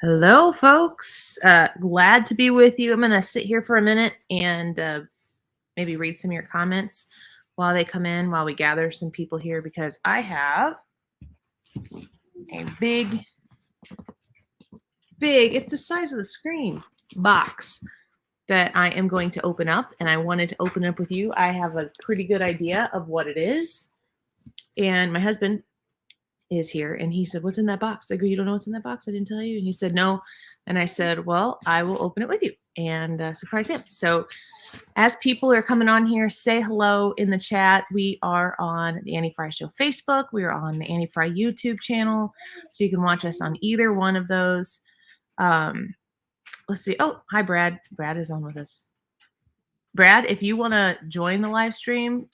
Hello, folks. Glad to be with you. I'm going to sit here for a minute and maybe read some of your comments while they come in, while we gather some people here, because I have a big, it's the size of the screen, box that I am going to open up, and I wanted to open it up with you. I have a pretty good idea of what it is, and my husband is here, and he said, "What's in that box?" I go, "You don't know what's in that box? I didn't tell you." And he said, "No." And I said, "Well, I will open it with you and surprise him." So as people are coming on here, say hello in the chat. We are on the Annie Fry Show Facebook. We are on the Annie Fry YouTube channel, so you can watch us on either one of those. Let's see. Oh, hi, Brad. Brad is on with us. Brad, if you want to join the live stream,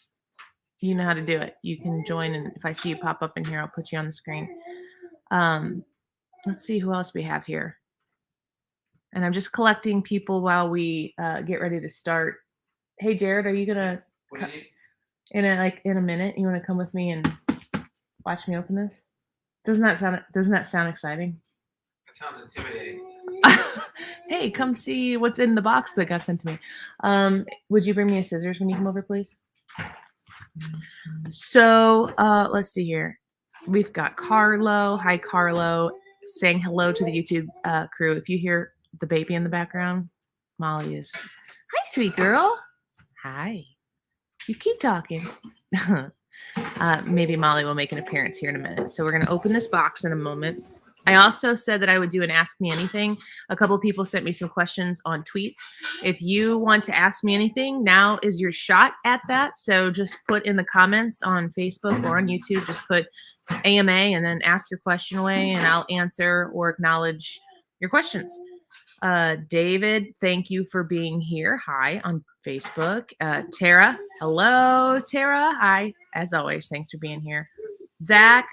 you know how to do it. You can join, and if I see you pop up in here, I'll put you on the screen. Let's see who else we have here. And I'm just collecting people while we get ready to start. Hey, Jared, are you gonna in a minute? You want to come with me and watch me open this? Doesn't that sound exciting? That sounds intimidating. Hey, come see what's in the box that got sent to me. Would you bring me a scissors when you come over, please? So let's see here. We've got Carlo. Hi, Carlo, saying hello to the YouTube crew. If you hear the baby in the background, Molly is. Hi, sweet girl. Hi. You keep talking. Maybe Molly will make an appearance here in a minute. So we're going to open this box in a moment. I also said that I would do an Ask Me Anything. A couple of people sent me some questions on tweets. If you want to ask me anything, now is your shot at that. So just put in the comments on Facebook or on YouTube, just put AMA and then ask your question away, and I'll answer or acknowledge your questions. David, thank you for being here. Hi on Facebook. Tara, hello, Tara. Hi, as always. Thanks for being here. Zach,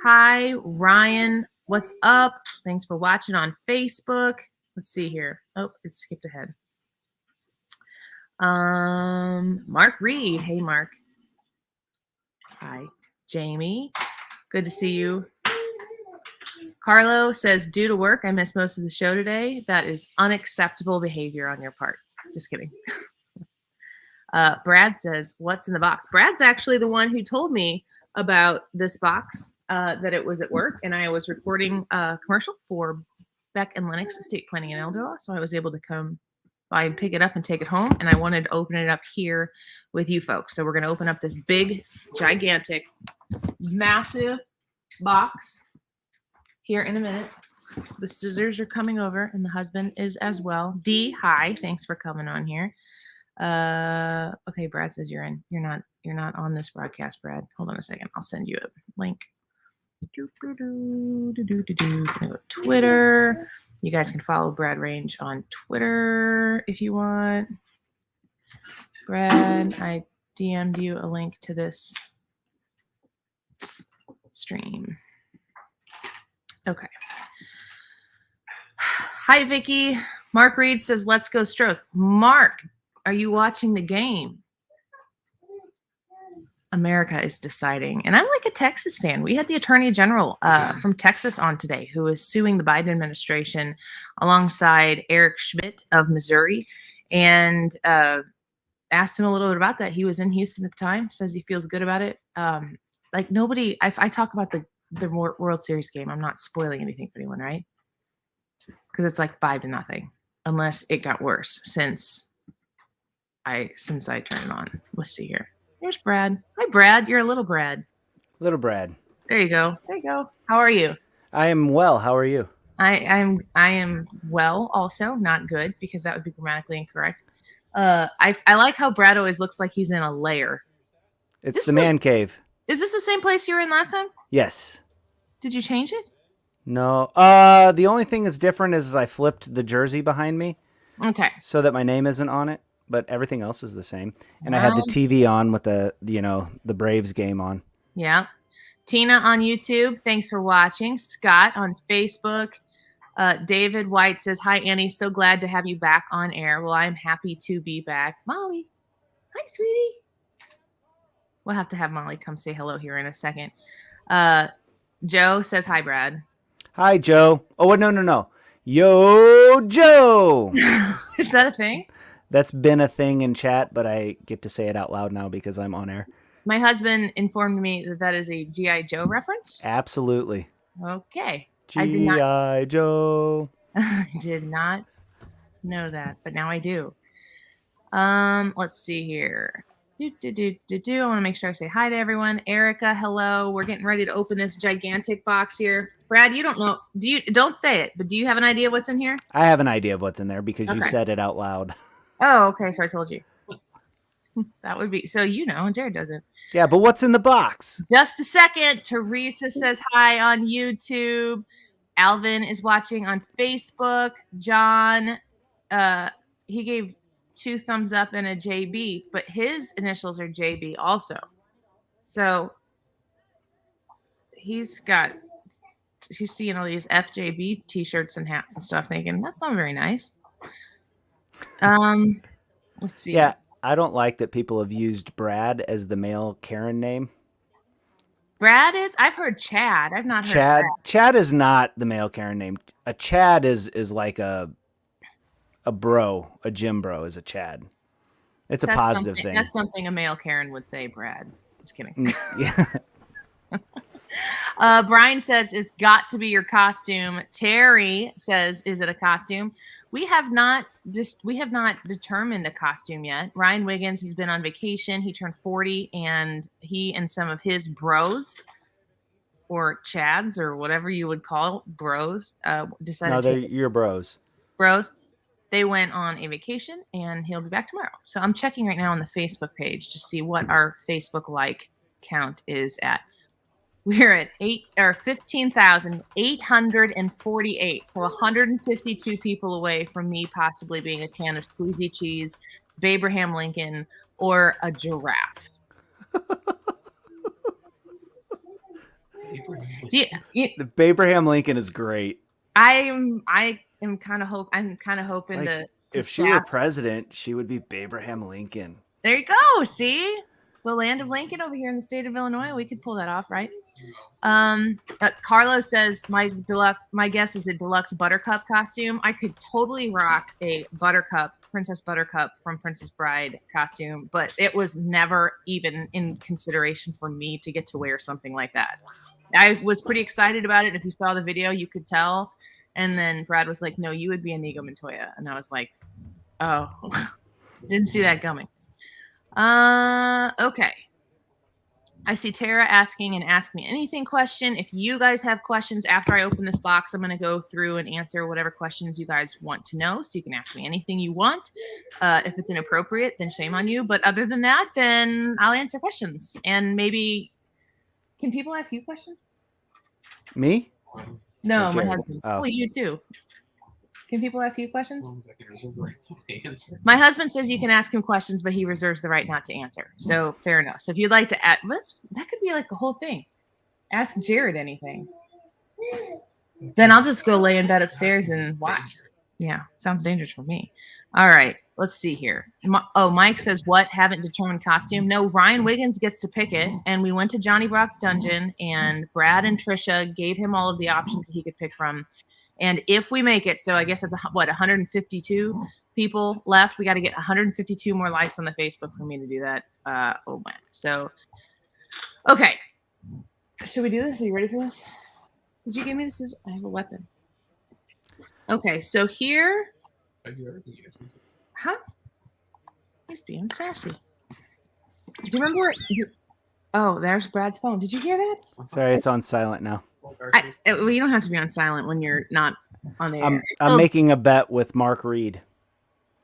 hi. Ryan, what's up? Thanks for watching on Facebook. Let's see here. Oh, it skipped ahead. Mark Reed. Hey, Mark. Hi. Jamie, good to see you. Carlo says, due to work, I missed most of the show today. That is unacceptable behavior on your part. Just kidding. Brad says, what's in the box? Brad's actually the one who told me about this box, that it was at work, and I was recording a commercial for Beck and Lennox Estate Planning and Elder Law, so I was able to come by and pick it up and take it home, and I wanted to open it up here with you folks. So we're going to open up this big, gigantic, massive box here in a minute. The scissors are coming over, and the husband is as well. Dee, hi, thanks for coming on here. Okay, Brad says you're in. You're not on this broadcast, Brad. Hold on a second. I'll send you a link. Twitter. You guys can follow Brad Range on Twitter if you want. Brad, I DM'd you a link to this stream. Okay. Hi, Vicky. Mark Reed says, let's go Stros. Mark, are you watching the game? America is deciding. And I'm like a Texas fan. We had the Attorney General from Texas on today, who is suing the Biden administration alongside Eric Schmidt of Missouri, and asked him a little bit about that. He was in Houston at the time, says he feels good about it. Like nobody, I talk about the World Series game. I'm not spoiling anything for anyone, right? Because it's like 5-0, unless it got worse since I turned it on. Let's see here. There's Brad. Hi, Brad. You're a little Brad. Little Brad. There you go. There you go. How are you? I am well. How are you? I am well. Also, not good, because that would be grammatically incorrect. I like how Brad always looks like he's in a lair. It's the man cave. Is this the same place you were in last time? Yes. Did you change it? No. The only thing that's different is I flipped the jersey behind me. Okay. So that my name isn't on it, but everything else is the same. And I had the TV on with the Braves game on. Yeah. Tina on YouTube, thanks for watching. Scott on Facebook. David White says, hi, Annie. So glad to have you back on air. Well, I'm happy to be back. Molly. Hi, sweetie. We'll have to have Molly come say hello here in a second. Joe says, hi, Brad. Hi, Joe. Oh, no. Yo, Joe. Is that a thing? That's been a thing in chat, but I get to say it out loud now because I'm on air. My husband informed me that that is a G.I. Joe reference. Absolutely. Okay. G.I. Joe. I did not know that, but now I do. Let's see here. I want to make sure I say hi to everyone. Erica, hello. We're getting ready to open this gigantic box here. Brad, you don't know. Don't say it, but do you have an idea what's in here? I have an idea of what's in there because you Okay. said it out loud. Oh, okay. So I told you. That would be so Jared doesn't. Yeah, but what's in the box? Just a second. Teresa says hi on YouTube. Alvin is watching on Facebook. John, he gave 2 thumbs up and a JB, but his initials are JB also. So he's seeing all these FJB t-shirts and hats and stuff, thinking that's not very nice. Let's see. Yeah, I don't like that people have used Brad as the male Karen name. Brad is? I've heard Chad. I've not heard Chad. Brad. Chad is not the male Karen name. A Chad is like a bro. A gym bro is a Chad. It's a positive thing. That's something a male Karen would say, Brad. Just kidding. Yeah. Brian says it's got to be your costume. Terry says, is it a costume? We have not determined a costume yet. Ryan Wiggins, he's been on vacation. He turned 40, and he and some of his bros or chads or whatever you would call bros decided No, they're your bros. Bros. They went on a vacation, and he'll be back tomorrow. So I'm checking right now on the Facebook page to see what our Facebook like count is at. We're at 15,848. So 152 people away from me possibly being a can of squeezy cheese, Abraham Lincoln, or a giraffe. The Abraham Lincoln is great. I'm kind of hoping Like, to if she were president, she would be Abraham Lincoln. There you go. See? The land of Lincoln over here in the state of Illinois. We could pull that off, right? Carlos says my guess is a deluxe Buttercup costume. I could totally rock a Princess Buttercup from Princess Bride costume, but it was never even in consideration for me to get to wear something like that. I was pretty excited about it. If you saw the video, you could tell. And then Brad was like, "No, you would be Inigo Montoya," and I was like, "Oh, didn't see that coming." Okay. I see Tara asking an Ask Me Anything question. If you guys have questions after I open this box, I'm going to go through and answer whatever questions you guys want to know. So you can ask me anything you want. If it's inappropriate, then shame on you. But other than that, then I'll answer questions. And maybe, can people ask you questions? Me? No, my Jared. husband. Oh. Well, you too. Can people ask you questions? My husband says you can ask him questions, but he reserves the right not to answer. So fair enough. So if you'd like to add, that could be like a whole thing. Ask Jared anything. Then I'll just go lay in bed upstairs and watch. Yeah, sounds dangerous for me. All right, let's see here. Mike says, what? Haven't determined costume? No, Ryan Wiggins gets to pick it. And we went to Johnny Brock's dungeon, and Brad and Trisha gave him all of the options that he could pick from. And if we make it, so I guess it's 152 people left. We got to get 152 more likes on the Facebook for me to do that. Oh man. So, okay. Should we do this? Are you ready for this? Did you give me this? I have a weapon. Okay, so here. Huh? He's being sassy. Do you remember? Oh, there's Brad's phone. Did you hear that? Sorry, it's on silent now. Well, you don't have to be on silent when you're not on the air. I'm making a bet with Mark Reed.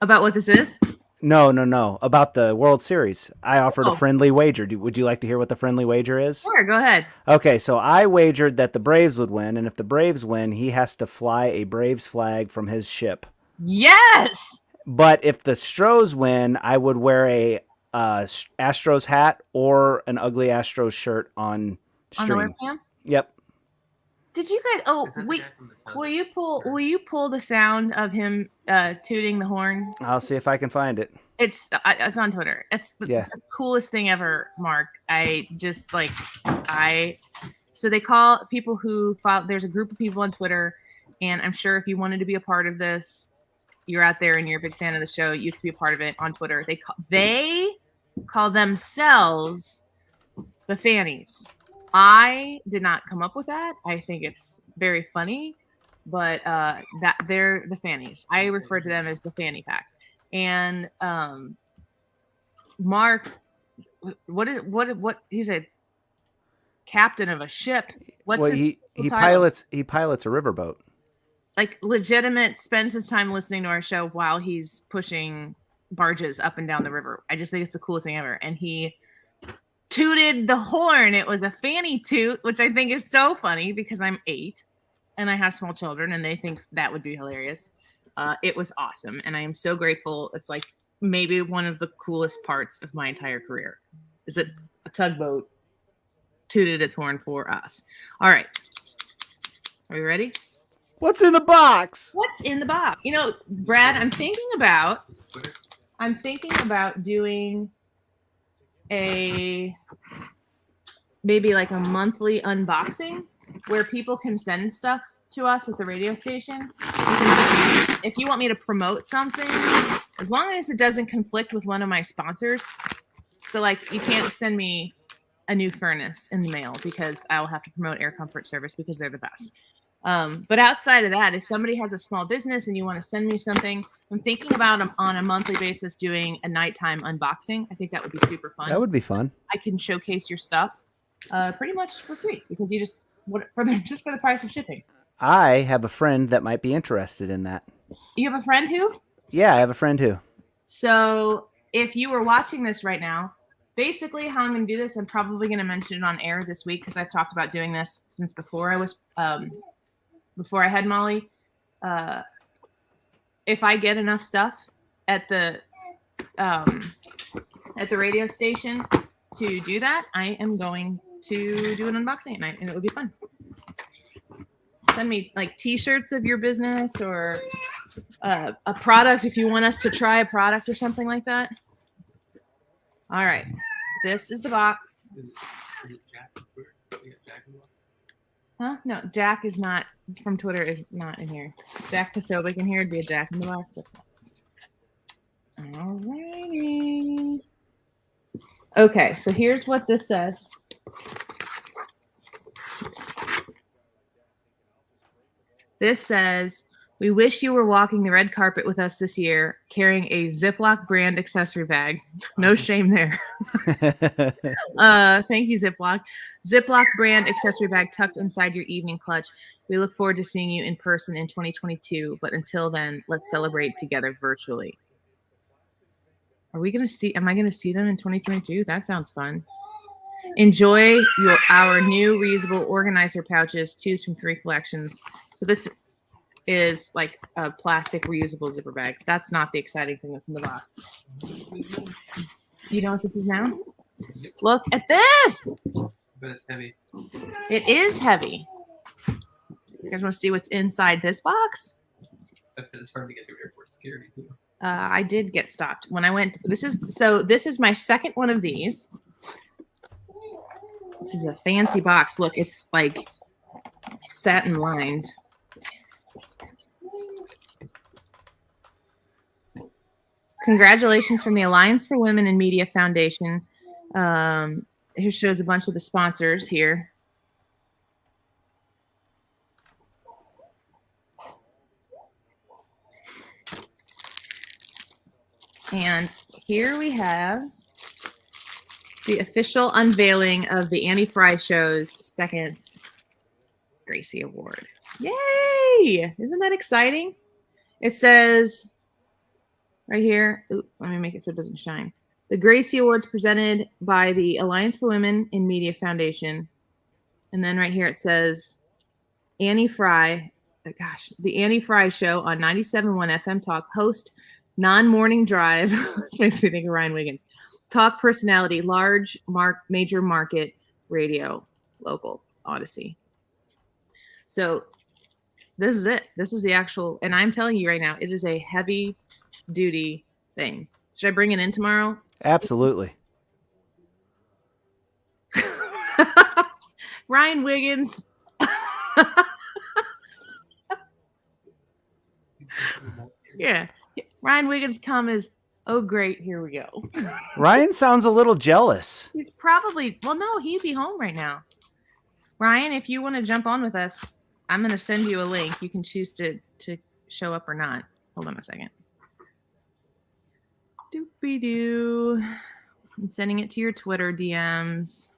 About what this is? No. About the World Series. I offered a friendly wager. Would you like to hear what the friendly wager is? Sure, go ahead. Okay, so I wagered that the Braves would win, and if the Braves win, he has to fly a Braves flag from his ship. Yes! But if the Stros win, I would wear a Astros hat or an ugly Astros shirt on stream. On the webcam? Yep. Did you guys? Oh, wait. Will you pull the sound of him tooting the horn? I'll see if I can find it. It's on Twitter. It's the coolest thing ever, Mark. So they call people who follow. There's a group of people on Twitter, And I'm sure if you wanted to be a part of this, you're out there and you're a big fan of the show, you could be a part of it on Twitter. They call themselves the Fannies. I did not come up with that. I think it's very funny, but that they're the Fannies. I refer to them as the Fanny Pack. And Mark, what he's a captain of a ship. He pilots a riverboat. Like legitimate, spends his time listening to our show while he's pushing barges up and down the river. I just think it's the coolest thing ever. And he tooted the horn. It was a fanny toot, which I think is so funny because I'm 8 and I have small children and they think that would be hilarious. It was awesome. And I am so grateful. It's like maybe one of the coolest parts of my entire career is that a tugboat tooted its horn for us. All right. Are we ready? What's in the box? What's in the box? You know, Brad, I'm thinking about doing maybe like a monthly unboxing where people can send stuff to us at the radio station. If you want me to promote something, as long as it doesn't conflict with one of my sponsors. So like you can't send me a new furnace in the mail because I'll have to promote Air Comfort Service because they're the best. But outside of that, if somebody has a small business and you want to send me something, I'm thinking about on a monthly basis doing a nighttime unboxing. I think that would be super fun. That would be fun. I can showcase your stuff pretty much for free because you just for the price of shipping. I have a friend that might be interested in that. You have a friend who? Yeah, I have a friend who. So if you were watching this right now, basically how I'm going to do this, I'm probably going to mention it on air this week because I've talked about doing this since before I was before I had Molly. If I get enough stuff at the radio station to do that, I am going to do an unboxing at night and it would be fun. Send me like t-shirts of your business or a product if you want us to try a product or something like that. All right. This is the box. Is it Jack? You got Jack in the box? Huh? No, Jack is not from Twitter. Is not in here. Jack Posobiec in here would be a Jack in the box. Alrighty. Okay, so here's what this says. This says, "We wish you were walking the red carpet with us this year, carrying a Ziploc brand accessory bag." No shame there. Thank you, Ziploc. Ziploc brand accessory bag tucked inside your evening clutch. We look forward to seeing you in person in 2022, but until then, let's celebrate together virtually. Am I going to see them in 2022? That sounds fun. Enjoy our new reusable organizer pouches. Choose from 3 collections. So this is like a plastic reusable zipper bag. That's not the exciting thing that's in the box. You know what this is now? Look at this. But it's heavy. It is heavy. You guys want to see what's inside this box? It's hard to get through airport security too. I did get stopped when I went. This is my second one of these. This is a fancy box. Look, it's like satin lined. Congratulations from the Alliance for Women in Media Foundation. Here shows a bunch of the sponsors here. And here we have the official unveiling of the Annie Fry Show's second Gracie Award. Yay! Isn't that exciting? It says right here, let me make it so it doesn't shine. The Gracie Awards presented by the Alliance for Women in Media Foundation. And then right here it says Annie Fry, the Annie Fry Show on 97.1 FM Talk, host, non-morning drive. This makes me think of Ryan Wiggins. Talk personality, major market radio, local, Odyssey. So this is it. This is the actual, and I'm telling you right now, it is a heavy duty thing. Should I bring it in tomorrow? Absolutely. Ryan Wiggins. Yeah. Ryan Wiggins' comment is, oh, great, here we go. Ryan sounds a little jealous. He's probably, well, no, he'd be home right now. Ryan, if you want to jump on with us, I'm going to send you a link. You can choose to show up or not. Hold on a second. Doopy-doo. I'm sending it to your Twitter DMs.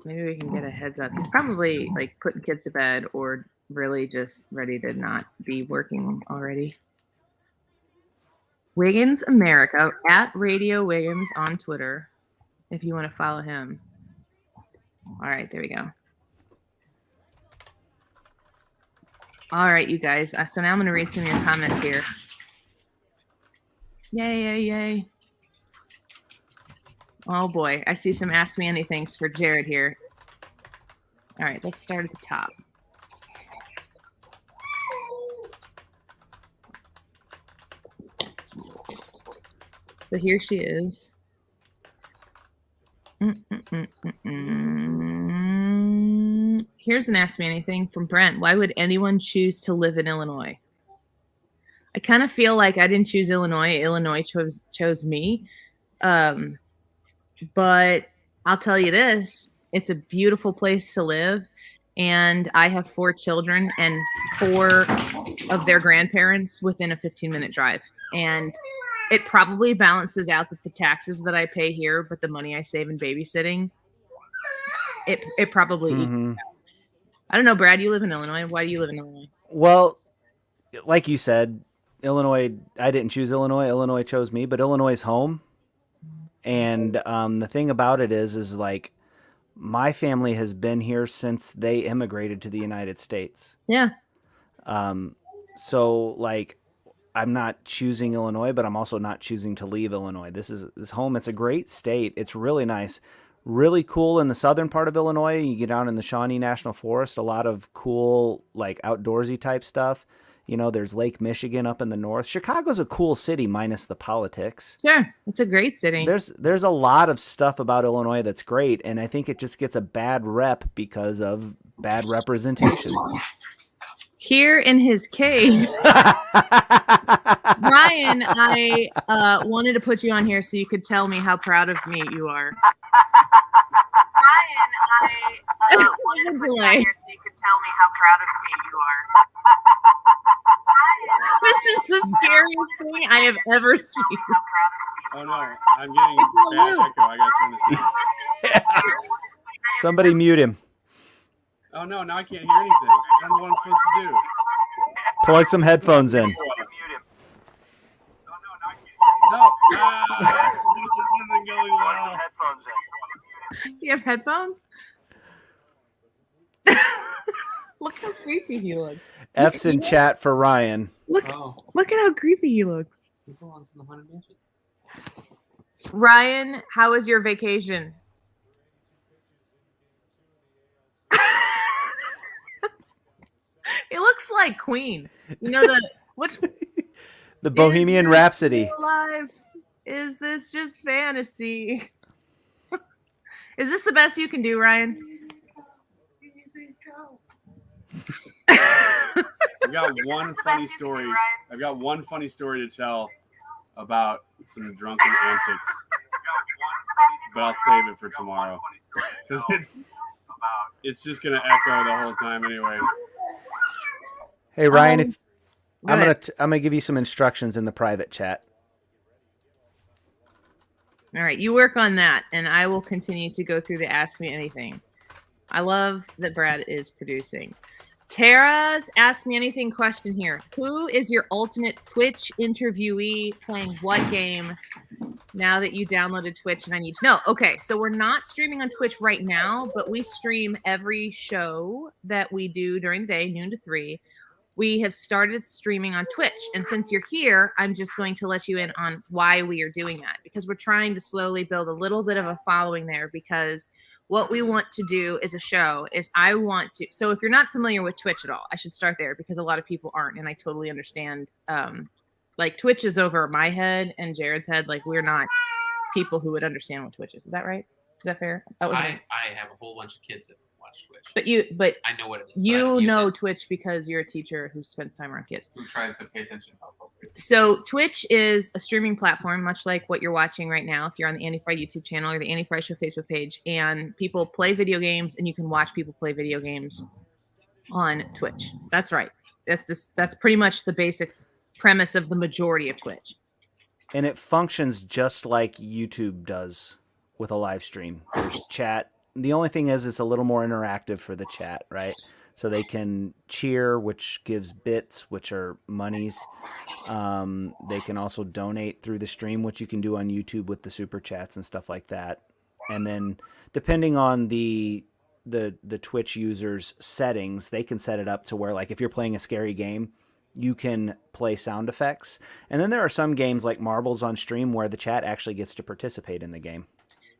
Maybe we can get a heads up. He's probably like putting kids to bed or really just ready to not be working already. Wiggins America at Radio Wiggins on Twitter if you want to follow him. All right, there we go. All right, you guys. So now I'm going to read some of your comments here. Yay, yay, yay. Oh boy, I see some Ask Me Anythings for Jared here. All right, let's start at the top. So here she is. Here's an Ask Me Anything from Brent. Why would anyone choose to live in Illinois? I kind of feel like I didn't choose Illinois. Illinois chose me. But I'll tell you this, it's a beautiful place to live. And I have 4 children and 4 of their grandparents within a 15-minute drive. And it probably balances out that the taxes that I pay here, but the money I save in babysitting, it probably equals out. I don't know, Brad, you live in Illinois. Why do you live in Illinois? Well, like you said, Illinois, I didn't choose Illinois. Illinois chose me, but Illinois is home. And the thing about it is like my family has been here since they immigrated to the United States. Yeah. So like I'm not choosing Illinois, but I'm also not choosing to leave Illinois. This is home. It's a great state. It's really nice. Really cool in the southern part of Illinois. You get down in the Shawnee National Forest, a lot of cool like outdoorsy type stuff. You know, there's Lake Michigan up in the north. Chicago's a cool city minus the politics. Sure. It's a great city. There's a lot of stuff about Illinois that's great, and I think it just gets a bad rep because of bad representation. Here in his cave, Ryan, I wanted to put you on here so you could tell me how proud of me you are. Ryan, I wanted to put you on here so you could tell me how proud of me you are. This is the scariest thing I have ever seen. Oh no, I'm getting bad echo. I gotta turn this down. Somebody mute him. Oh no, now I can't hear anything. I don't know what I'm supposed to do. Plug some headphones in. No, this isn't going well. Do you have headphones? Look how creepy he looks. F's in chat for Ryan. Look at how creepy he looks. People on the Haunted Mansion? Ryan, how was your vacation? It looks like Queen. You know what? The Bohemian Rhapsody. Alive? Is this just fantasy? Is this the best you can do, Ryan? I've got one funny story. I've got one funny story to tell about some drunken antics, but I'll save it for tomorrow because it's just gonna echo the whole time anyway. Hey Ryan, I'm gonna give you some instructions in the private chat. All right, you work on that, and I will continue to go through the Ask Me Anything. I love that Brad is producing. Tara's Ask Me Anything question here. Who is your ultimate Twitch interviewee playing what game now that you downloaded Twitch and I need to know? Okay, so we're not streaming on Twitch right now, but we stream every show that we do during the day, noon to 3. We have started streaming on Twitch. And since you're here, I'm just going to let you in on why we are doing that, because we're trying to slowly build a little bit of a following there, because what we want to do as a show is so if you're not familiar with Twitch at all, I should start there because a lot of people aren't. And I totally understand. Like Twitch is over my head and Jared's head. Like we're not people who would understand what Twitch is. Is that right? Is that fair? I have a whole bunch of kids that watch watch Twitch. But I know what it is. but I you don't use know it. Twitch because you're a teacher who spends time around kids. Who tries to pay attention to how So Twitch is a streaming platform, much like what you're watching right now. If you're on the Andy Fry YouTube channel or the Andy Fry Show Facebook page, and people play video games, and you can watch people play video games on Twitch. That's right. That's pretty much the basic premise of the majority of Twitch. And it functions just like YouTube does with a live stream. There's chat. The only thing is it's a little more interactive for the chat, right? So they can cheer, which gives bits, which are monies. They can also donate through the stream, which you can do on YouTube with the super chats and stuff like that. And then depending on the Twitch users' settings, they can set it up to where, like, if you're playing a scary game, you can play sound effects. And then there are some games like Marbles on stream where the chat actually gets to participate in the game.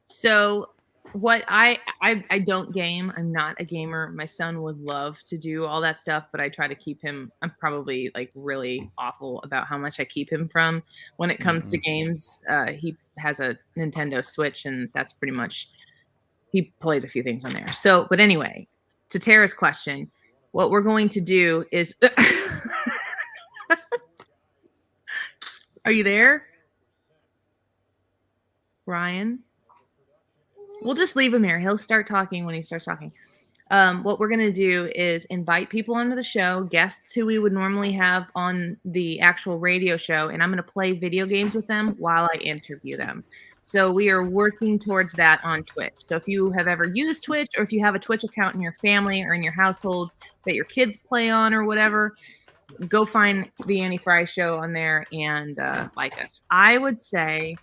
So what I don't game. I'm not a gamer. My son would love to do all that stuff, but I try to keep him. I'm probably like really awful about how much I keep him from when it comes to games. He has a Nintendo Switch, and that's pretty much, he plays a few things on there. So, but anyway, to Tara's question, what we're going to do is are you there, Ryan? We'll just leave him here. He'll start talking when he starts talking. What we're going to do is invite people onto the show, guests who we would normally have on the actual radio show, and I'm going to play video games with them while I interview them. So we are working towards that on Twitch. So if you have ever used Twitch, or if you have a Twitch account in your family or in your household that your kids play on or whatever, go find the Annie Fry Show on there and like us. I would say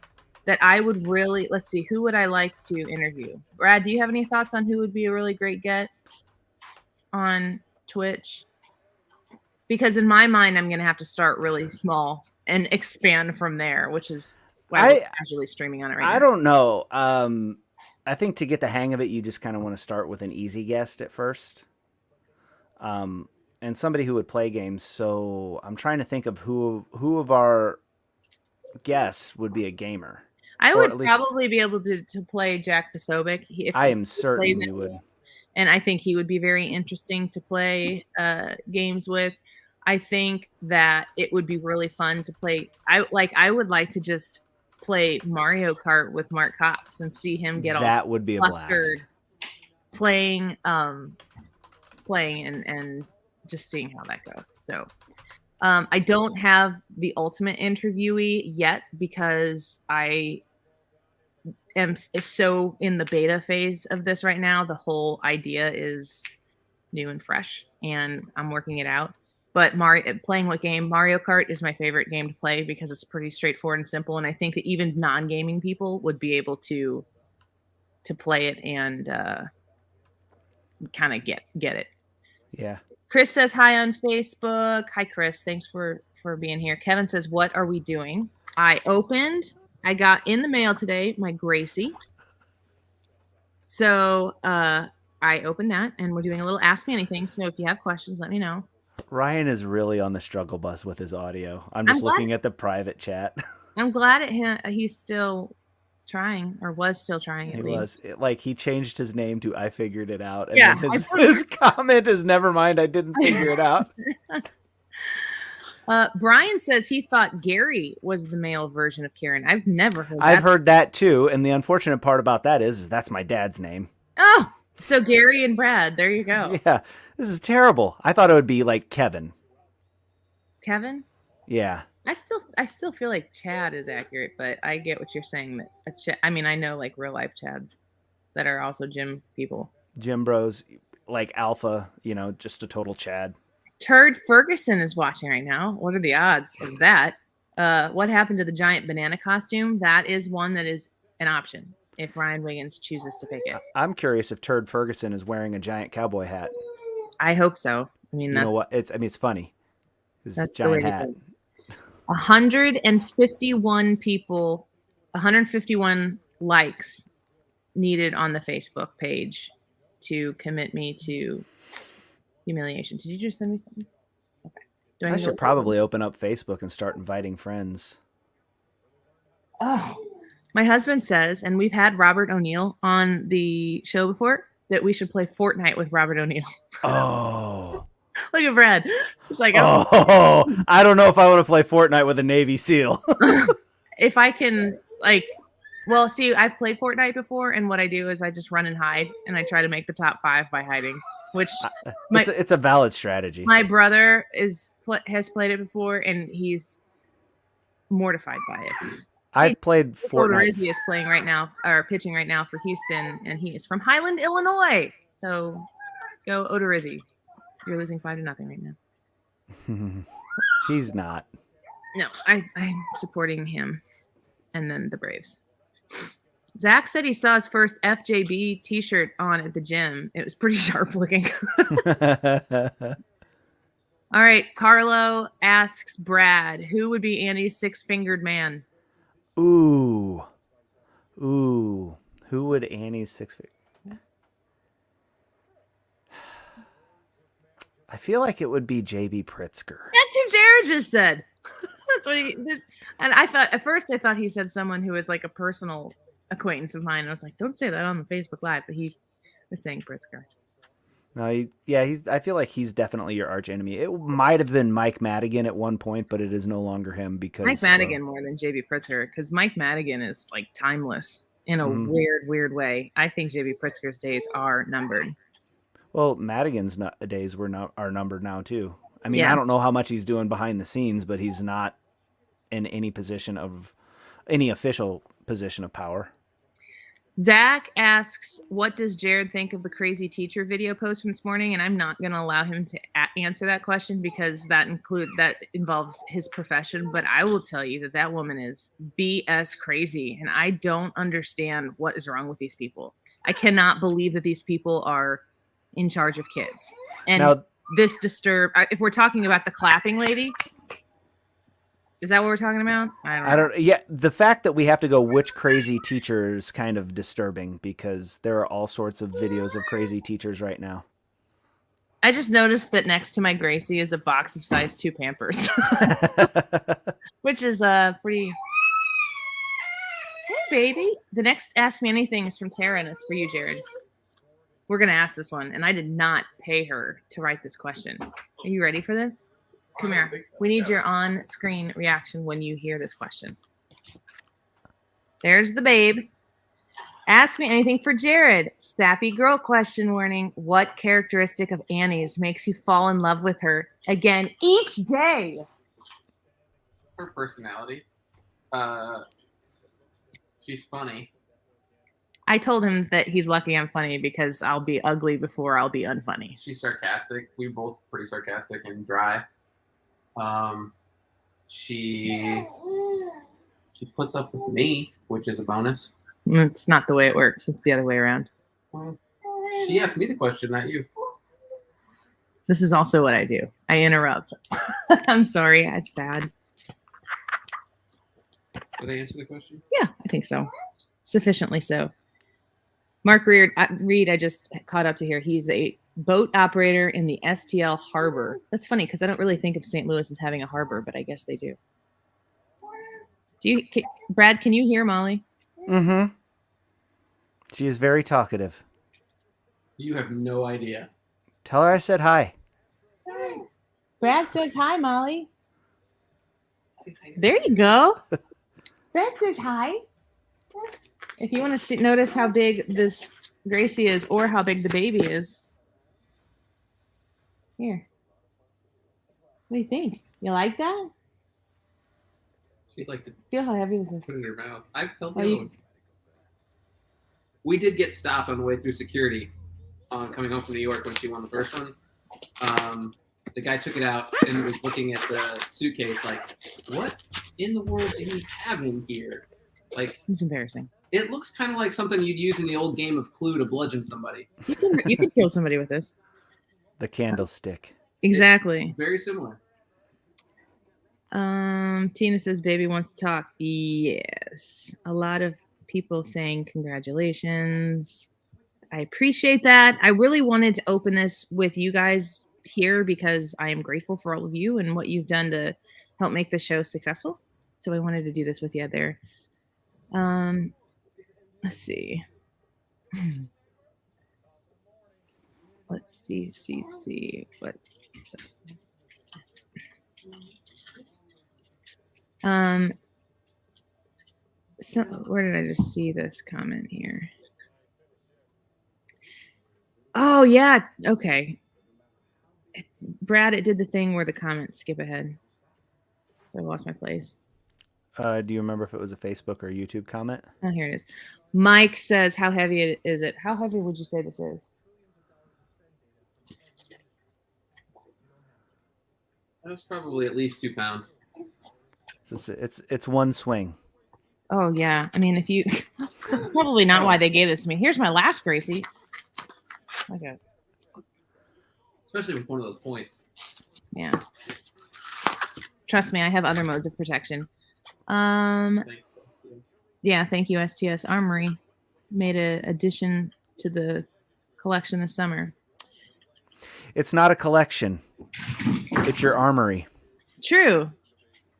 that I would really, let's see, who would I like to interview? Brad, do you have any thoughts on who would be a really great get on Twitch? Because in my mind, I'm going to have to start really small and expand from there, which is why we're casually streaming on it right now. I don't know. I think to get the hang of it, you just kind of want to start with an easy guest at first. And somebody who would play games. So I'm trying to think of who of our guests would be a gamer. I would probably be able to play Jack Posobiec. I am certain you would. And I think he would be very interesting to play games with. I think that it would be really fun to play. I would like to just play Mario Kart with Mark Cox and see him get that would be a blast. Playing and just seeing how that goes. So I don't have the ultimate interviewee yet because I am so in the beta phase of this right now. The whole idea is new and fresh, and I'm working it out. But playing what game? Mario Kart is my favorite game to play because it's pretty straightforward and simple. And I think that even non-gaming people would be able to play it and kind of get it. Yeah. Chris says hi on Facebook. Hi, Chris. Thanks for being here. Kevin says, what are we doing? I got in the mail today my Gracie. So I opened that, and we're doing a little Ask Me Anything. So if you have questions, let me know. Ryan is really on the struggle bus with his audio. I'm just looking at the private chat. I'm glad he's still trying, or was still trying at least. He changed his name to I Figured It Out. And yeah, his comment is, never mind, I didn't figure it out. Brian says he thought Gary was the male version of Karen. I've never heard that. I've heard that too. And the unfortunate part about that is that's my dad's name. Oh, so Gary and Brad. There you go. Yeah. This is terrible. I thought it would be like Kevin. Kevin? Yeah. I still feel like Chad is accurate, but I get what you're saying. That I know like real life Chads that are also gym people. Gym bros, like Alpha, just a total Chad. Turd Ferguson is watching right now. What are the odds of that? What happened to the giant banana costume? That is one that is an option if Ryan Wiggins chooses to pick it. I'm curious if Turd Ferguson is wearing a giant cowboy hat. I hope so. You know what? It's funny. It's a That's giant hat. 151 people, 151 likes needed on the Facebook page to commit me to humiliation. Did you just send me something? Okay. I should probably open up Facebook and start inviting friends. Oh, my husband says, and we've had Robert O'Neill on the show before. that we should play Fortnite with Robert O'Neill. Oh. Look at Brad. It's like, Oh, I don't know if I want to play Fortnite with a Navy SEAL. if I can, like, well, see, I've played Fortnite before, and what I do is I just run and hide, and I try to make the top 5 by hiding, which It's a valid strategy. my brother has played it before, and he's mortified by it. I've played Fortnite. Odorizzi is playing right now, or pitching right now for Houston, and he is from Highland, Illinois. So go Odorizzi. You're losing 5-0 right now. He's not. No, I'm supporting him, and then the Braves. Zach said he saw his first FJB T-shirt on at the gym. It was pretty sharp looking. All right, Carlo asks Brad, who would be Andy's 6-fingered man? Ooh. Who would Annie's 6-figure? I feel like it would be JB Pritzker. That's who Jared just said. That's what he. And I thought at first he said someone who was like a personal acquaintance of mine. I was like, don't say that on the Facebook Live, but he was saying Pritzker. No, I feel like he's definitely your arch enemy. It might have been Mike Madigan at one point, but it is no longer him because Mike Madigan more than JB Pritzker, because Mike Madigan is like timeless in a weird way. I think JB Pritzker's days are numbered. Well, Madigan's days are numbered now too. I mean, Yeah. I don't know how much he's doing behind the scenes, but he's not in any official position of power. Zach asks, what does Jared think of the crazy teacher video post from this morning? And I'm not going to allow him to answer that question because that involves his profession. But I will tell you that woman is BS crazy. And I don't understand what is wrong with these people. I cannot believe that these people are in charge of kids. And now, this if we're talking about the clapping lady, is that what we're talking about? I don't know. Yeah, the fact that we have to go which crazy teacher is kind of disturbing because there are all sorts of videos of crazy teachers right now. I just noticed that next to my Gracie is a box of size 2 Pampers, which is pretty. Hey, baby. The next Ask Me Anything is from Tara, and it's for you, Jared. We're going to ask this one, and I did not pay her to write this question. Are you ready for this? Come here. We need your on-screen reaction when you hear this question. There's the babe. Ask me anything for Jared. Sappy girl question warning. What characteristic of Annie's makes you fall in love with her again each day? Her personality. She's funny. I told him that he's lucky I'm funny because I'll be ugly before I'll be unfunny. She's sarcastic. We both pretty sarcastic and dry. She puts up with me, which is a bonus. It's not the way it works. It's the other way around. Well, she asked me the question, not you. This is also what I do. I interrupt. I'm sorry. It's bad. Did I answer the question? Yeah, I think so. Sufficiently so. Mark Reed, I just caught up to here. He's a boat operator in the STL harbor. That's funny because I don't really think of St. Louis as having a harbor, but I guess they do. Brad, can you hear Molly? Mm-hmm. She is very talkative. You have no idea. Tell her I said hi. Brad says hi, Molly. There you go. Brad says hi. If you want to notice how big this Gracie is or how big the baby is. Here. What do you think? You like that? She'd like to Feel how heavy this is. put it in her mouth. I felt the Oh, other you- one. We did get stopped on the way through security coming home from New York when she won the first one. The guy took it out and was looking at the suitcase like, what in the world do you have in here? Like, It's embarrassing. it looks kind of like something you'd use in the old game of Clue to bludgeon somebody. You can kill somebody with this. The candlestick. Exactly. Very similar. Tina says baby wants to talk. Yes. A lot of people saying congratulations. I appreciate that. I really wanted to open this with you guys here because I am grateful for all of you and what you've done to help make the show successful. So I wanted to do this with you there. Let's see. let's see what. So where did I just see this comment here? Oh yeah, okay. Brad, it did the thing where the comments skip ahead, so I lost my place. Do you remember if it was a Facebook or a YouTube comment? Oh, here it is. Mike says, "How heavy is it? How heavy would you say this is?" That's probably at least 2 pounds. It's one swing. Oh yeah, I mean, if you, that's probably not why they gave this to me. Here's my last Gracie. Okay. Especially with one of those points. Yeah. Trust me, I have other modes of protection. Thanks. Yeah, thank you, STS Armory. Made an addition to the collection this summer. It's not a collection. It's your armory. True.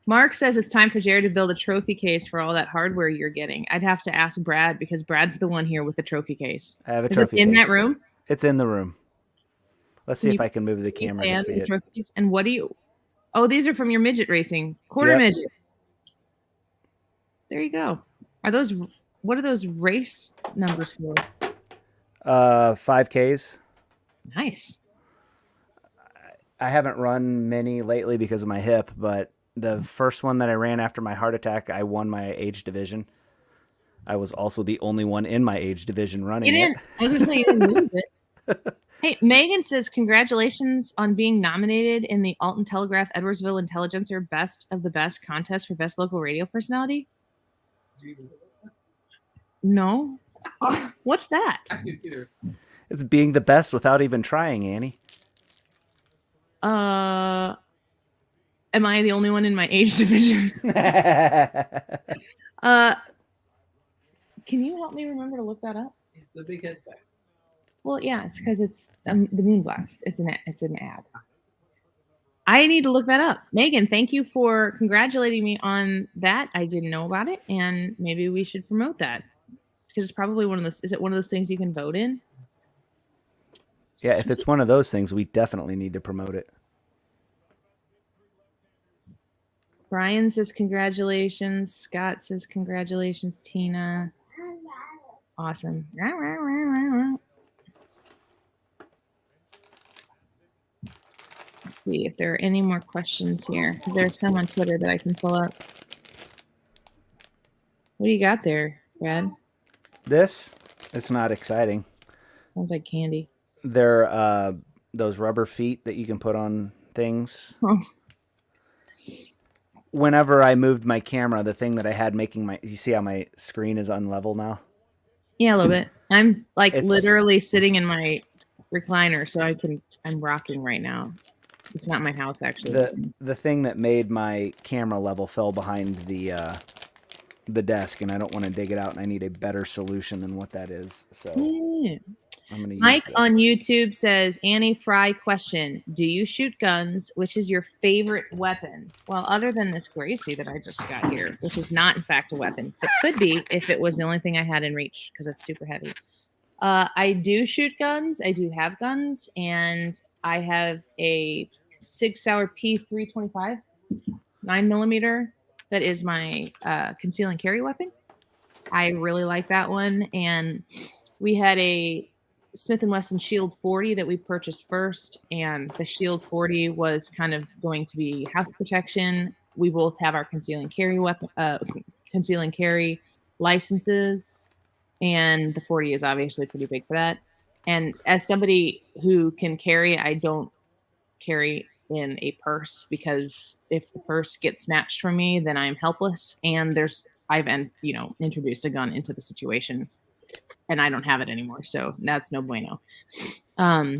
Mark says it's time for Jared to build a trophy case for all that hardware you're getting. I'd have to ask Brad because Brad's the one here with the trophy case. I have a Is trophy it in case. that room? It's in the room. Let's see if I can move the Can you camera to pan see the it. trophies? And what do you? Oh, these are from your midget racing. Quarter midget. There you go. Are those? What are those race numbers for? 5Ks. Nice. I haven't run many lately because of my hip, but the first one that I ran after my heart attack, I won my age division. I was also the only one in my age division running it. I was going to say you didn't lose it. Hey, Megan says, congratulations on being nominated in the Alton Telegraph Edwardsville Intelligencer Best of the Best contest for Best Local Radio Personality. No. What's that? It's being the best without even trying, Annie. Am I the only one in my age division? Can you help me remember to look that up? The big head's back. Well, yeah, it's because it's the Moonblast. It's an ad. I need to look that up. Megan, thank you for congratulating me on that. I didn't know about it, and maybe we should promote that because it's probably one of those. Is it one of those things you can vote in? Yeah, if it's one of those things, we definitely need to promote it. Brian says congratulations. Scott says congratulations. Tina. Awesome. Let's see if there are any more questions here. There's some on Twitter that I can pull up. What do you got there, Brad? This, it's not exciting. Sounds like candy. They're those rubber feet that you can put on things. Oh. Whenever I moved my camera, the thing that I had making my, you see how my screen is unlevel now? Yeah, a little bit. I'm like literally sitting in my recliner, so I'm rocking right now. It's not my house, actually. The thing that made my camera level fell behind the desk, and I don't want to dig it out, and I need a better solution than what that is. So Yeah. I'm going to use Mike this. on YouTube says, Annie Fry question, do you shoot guns? Which is your favorite weapon? Well, other than this Gracie that I just got here, which is not in fact a weapon, but could be if it was the only thing I had in reach because it's super heavy. I do shoot guns. I do have guns, and I have a Sig Sauer P325 9mm that is my conceal and carry weapon. I really like that one, and we had a Smith & Wesson Shield 40 that we purchased first, and the Shield 40 was kind of going to be house protection. We both have our conceal and carry licenses, and the 40 is obviously pretty big for that. And as somebody who can carry, I don't carry in a purse because if the purse gets snatched from me, then I'm helpless. And I've introduced a gun into the situation, and I don't have it anymore, so that's no bueno. So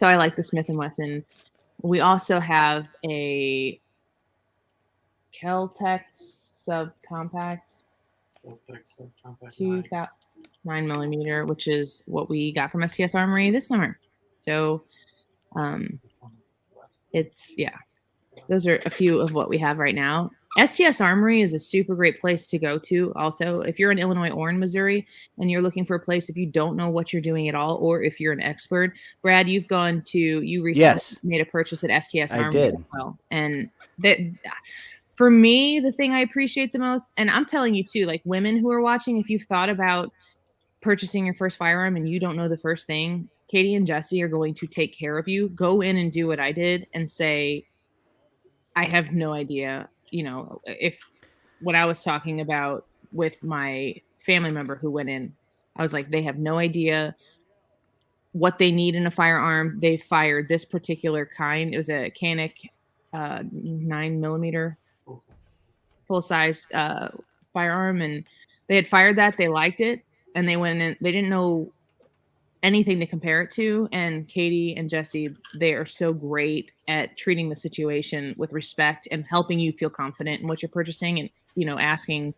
I like the Smith & Wesson. We also have a Keltec subcompact 9mm, which is what we got from STS Armory this summer. So those are a few of what we have right now. STS Armory is a super great place to go to. Also, if you're in Illinois or in Missouri and you're looking for a place, if you don't know what you're doing at all, or if you're an expert, Brad, you recently Yes, made a purchase at STS I Armory did. as well. And that, for me, the thing I appreciate the most, and I'm telling you too, like women who are watching, if you've thought about purchasing your first firearm and you don't know the first thing, Katie and Jesse are going to take care of you. Go in and do what I did and say, I have no idea, if what I was talking about with my family member who went in, I was like, they have no idea what they need in a firearm. They fired this particular kind. It was a Canic 9mm full size firearm, and they had fired that. They liked it, and they went in. They didn't know anything to compare it to. And Katie and Jesse, they are so great at treating the situation with respect and helping you feel confident in what you're purchasing, and asking,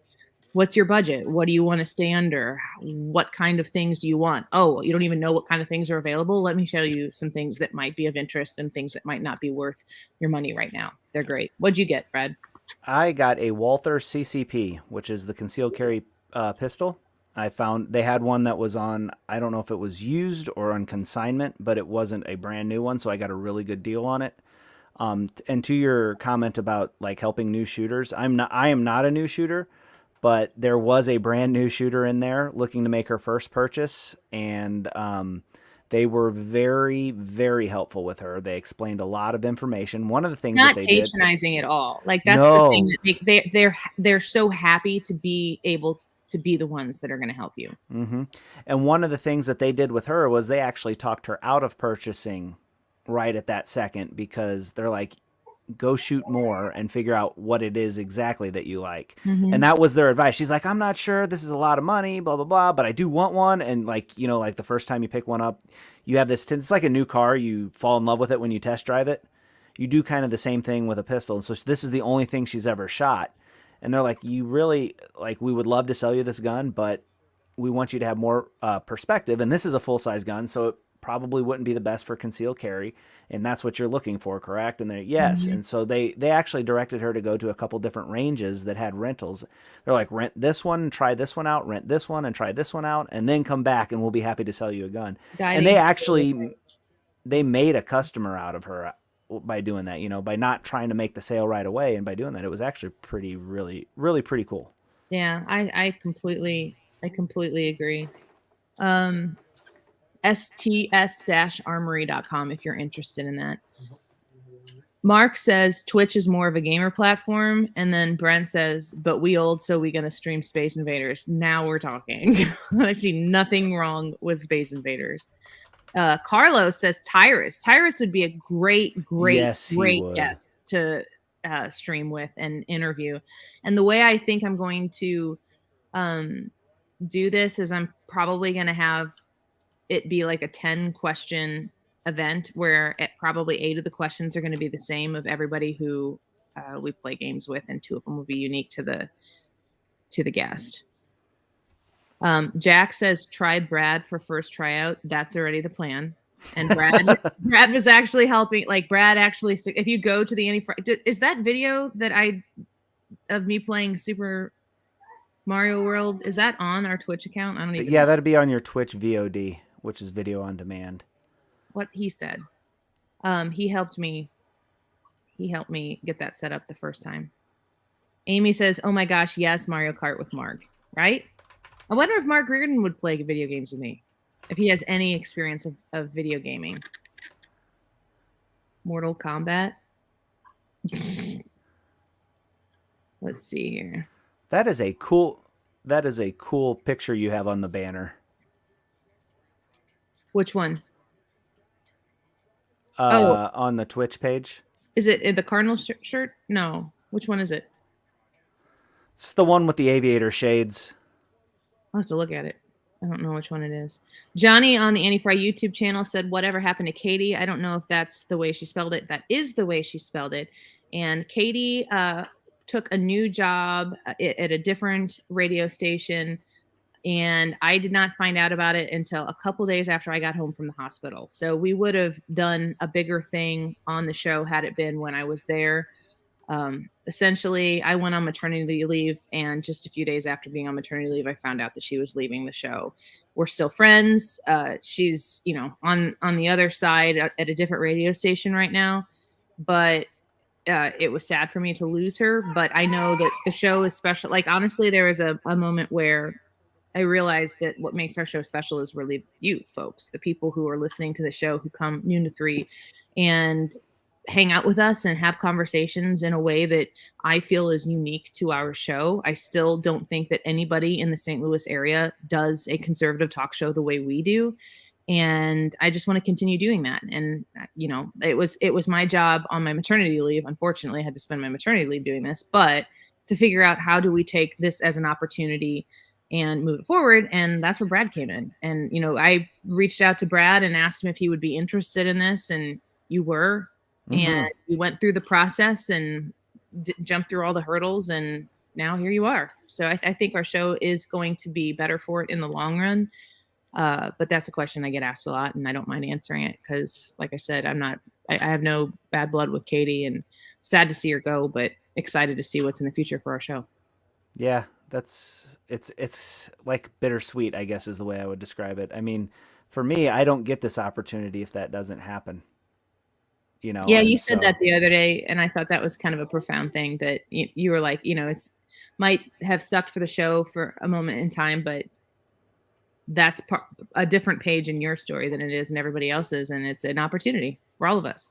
what's your budget? What do you want to stay under? What kind of things do you want? Oh, you don't even know what kind of things are available? Let me show you some things that might be of interest and things that might not be worth your money right now. They're great. What'd you get, Brad? I got a Walther CCP, which is the concealed carry pistol. I found they had one that was on, I don't know if it was used or on consignment, but it wasn't a brand new one, so I got a really good deal on it. And to your comment about like helping new shooters, I am not a new shooter, but there was a brand new shooter in there looking to make her first purchase, and they were very, very helpful with her. They explained a lot of information. One of the things Not that they did, patronizing at all. Like that's No. the thing that they're so happy to be able to be the ones that are going to help you. Mm-hmm. And one of the things that they did with her was they actually talked her out of purchasing right at that second, because they're like, go shoot more and figure out what it is exactly that you like. Mhm. And that was their advice. She's like, I'm not sure, this is a lot of money, blah, blah, blah, but I do want one. And like, like the first time you pick one up, you have this, it's like a new car. You fall in love with it when you test drive it. You do kind of the same thing with a pistol. And so this is the only thing she's ever shot. And they're like, you really, like, we would love to sell you this gun, but we want you to have more perspective. And this is a full-size gun, so it probably wouldn't be the best for concealed carry. And that's what you're looking for, correct? And they're, yes. Mhm. And so they actually directed her to go to a couple different ranges that had rentals. They're like, rent this one and try this one out, rent this one and try this one out, and then come back and we'll be happy to sell you a gun. And they actually, they made a customer out of her by doing that, by not trying to make the sale right away. And by doing that, it was actually really, really pretty cool. Yeah, I completely agree. STS-armory.com if you're interested in that. Mark says Twitch is more of a gamer platform, and then Brent says, but we old, so we gonna stream Space Invaders. Now we're talking. I see nothing wrong with Space Invaders. Carlos says Tyrus. Tyrus would be a great Yes, great guest to stream with and interview. And the way I think I'm going to do this is I'm probably going to have it be like a 10-question event where probably 8 of the questions are going to be the same of everybody who we play games with, and 2 of them will be unique to the guest. Jack says try Brad for first tryout. That's already the plan. And Brad was actually helping. Like Brad actually, if you go to the is that video that of me playing Super Mario World, is that on our Twitch account? I don't even know. That'd be on your Twitch VOD, which is video on demand. What he said. He helped me get that set up the first time. Amy says, oh my gosh, yes, Mario Kart with Mark, right? I wonder if Mark Reardon would play video games with me, if he has any experience of video gaming. Mortal Kombat. Let's see here. That is a cool picture you have on the banner. Which one? On the Twitch page. Is it the Cardinal shirt? No. Which one is it? It's the one with the aviator shades. I'll have to look at it. I don't know which one it is. Johnny on the Annie Fry YouTube channel said, whatever happened to Katie? I don't know if that's the way she spelled it. That is the way she spelled it. And Katie took a new job at a different radio station, and I did not find out about it until a couple days after I got home from the hospital. So we would have done a bigger thing on the show had it been when I was there. essentially, I went on maternity leave, and just a few days after being on maternity leave, I found out that she was leaving the show. We're still friends. She's, on the other side at a different radio station right now, but it was sad for me to lose her. But I know that the show is special. Like, honestly, there was a moment where I realized that what makes our show special is really you folks, the people who are listening to the show, who come noon to 3 and hang out with us and have conversations in a way that I feel is unique to our show. I still don't think that anybody in the St. Louis area does a conservative talk show the way we do. And I just want to continue doing that. And, it was my job on my maternity leave. Unfortunately, I had to spend my maternity leave doing this, but to figure out how do we take this as an opportunity and move it forward. And that's where Brad came in. And, I reached out to Brad and asked him if he would be interested in this. And you were. And we went through the process and jumped through all the hurdles, and now here you are. So I think our show is going to be better for it in the long run. But that's a question I get asked a lot, and I don't mind answering it because, like I said, I have no bad blood with Katie, and sad to see her go, but excited to see what's in the future for our show. Yeah, it's like bittersweet, I guess, is the way I would describe it. I mean, for me, I don't get this opportunity if that doesn't happen. Yeah, you said that the other day, and I thought that was kind of a profound thing, that you were like, it's might have sucked for the show for a moment in time, but that's a different page in your story than it is in everybody else's, and it's an opportunity for all of us.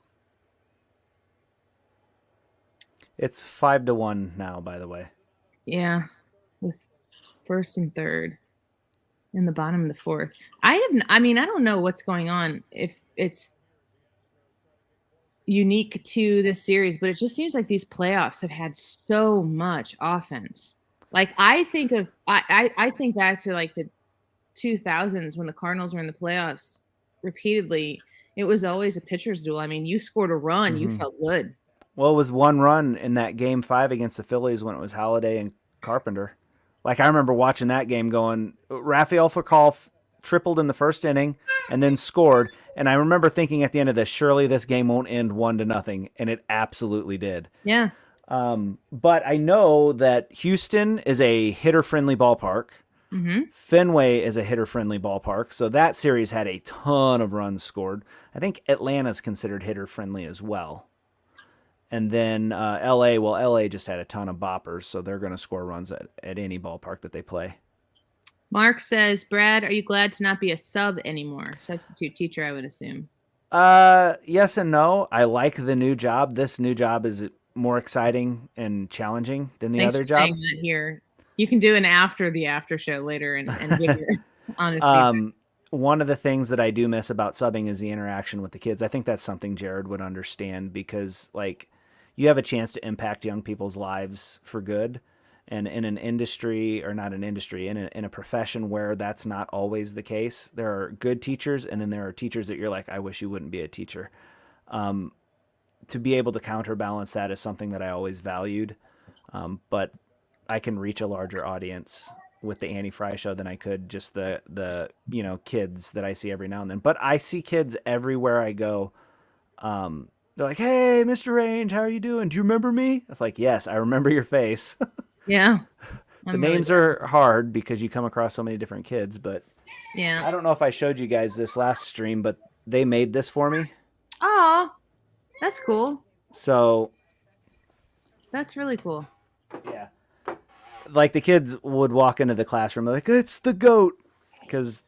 It's 5-1 now, by the way. Yeah, with first and third in the bottom of the fourth. I don't know what's going on, if it's unique to this series, but it just seems like these playoffs have had so much offense. Like, I think back to like the 2000s when the Cardinals were in the playoffs repeatedly. It was always a pitcher's duel. I mean, you scored a run, you felt good. Well, it was one run in that game 5 against the Phillies when it was Halladay and Carpenter. Like, I remember watching that game going, Rafael Furcal tripled in the first inning and then scored. And I remember thinking at the end of this, surely this game won't end 1-0. And it absolutely did. Yeah. But I know that Houston is a hitter-friendly ballpark. Fenway is a hitter-friendly ballpark. So that series had a ton of runs scored. I think Atlanta's considered hitter-friendly as well. And then LA just had a ton of boppers, so they're going to score runs at any ballpark that they play. Mark says, Brad, are you glad to not be a sub anymore? Substitute teacher, I would assume. Yes and no. I like the new job. This new job is more exciting and challenging than the other job. Saying that here. You can do an after the after show later and give your honest feedback. One of the things that I do miss about subbing is the interaction with the kids. I think that's something Jared would understand, because like, you have a chance to impact young people's lives for good. And in an industry, or not an industry, in a profession where that's not always the case, there are good teachers, and then there are teachers that you're like, I wish you wouldn't be a teacher. To be able to counterbalance that is something that I always valued. But I can reach a larger audience with the Annie Fry show than I could just the kids that I see every now and then. But I see kids everywhere I go. They're like, hey, Mr. Range, how are you doing? Do you remember me? It's like, yes, I remember your face. Yeah. The names are hard because you come across so many different kids, but yeah. I don't know if I showed you guys this last stream, but they made this for me. Oh, that's cool. So that's really cool. Yeah. Like, the kids would walk into the classroom like, it's the GOAT. Because,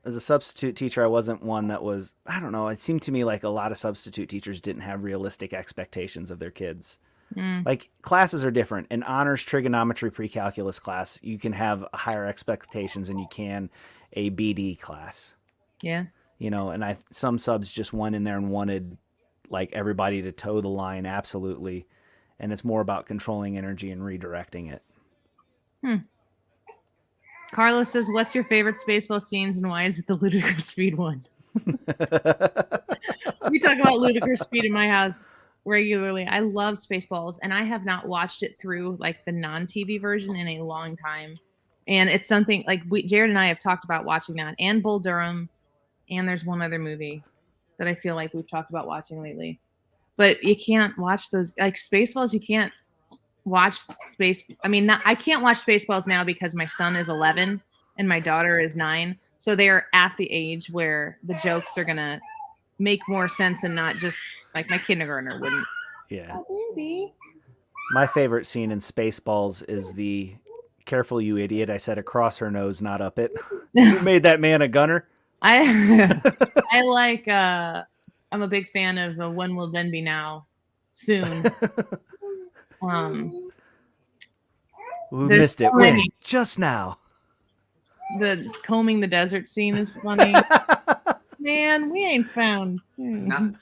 as a substitute teacher, I wasn't one that was, I don't know, it seemed to me like a lot of substitute teachers didn't have realistic expectations of their kids. Like, classes are different. In honors trigonometry pre-calculus class, you can have higher expectations than you can a BD class. Yeah. And some subs just went in there and wanted like everybody to toe the line absolutely. And it's more about controlling energy and redirecting it. Carlos says, what's your favorite Spaceballs scenes and why is it the ludicrous speed one? We talk about ludicrous speed in my house regularly. I love Spaceballs, and I have not watched it through like the non-TV version in a long time. And it's something like Jared and I have talked about watching that, and Bull Durham, and there's one other movie that I feel like we've talked about watching lately. But you can't watch those, like Spaceballs, you can't watch I can't watch Spaceballs now because my son is 11 and my daughter is 9. So they're at the age where the jokes are going to make more sense and not just like my kindergartner wouldn't. Yeah. Oh, baby. My favorite scene in Spaceballs is the "Careful, you idiot! I said across her nose, not up it." Who made that man a gunner? I like I'm a big fan of When Will Then Be Now Soon. Who There's missed it? so When? many. Just now. The combing the desert scene is funny. Man, we ain't found. Nothing.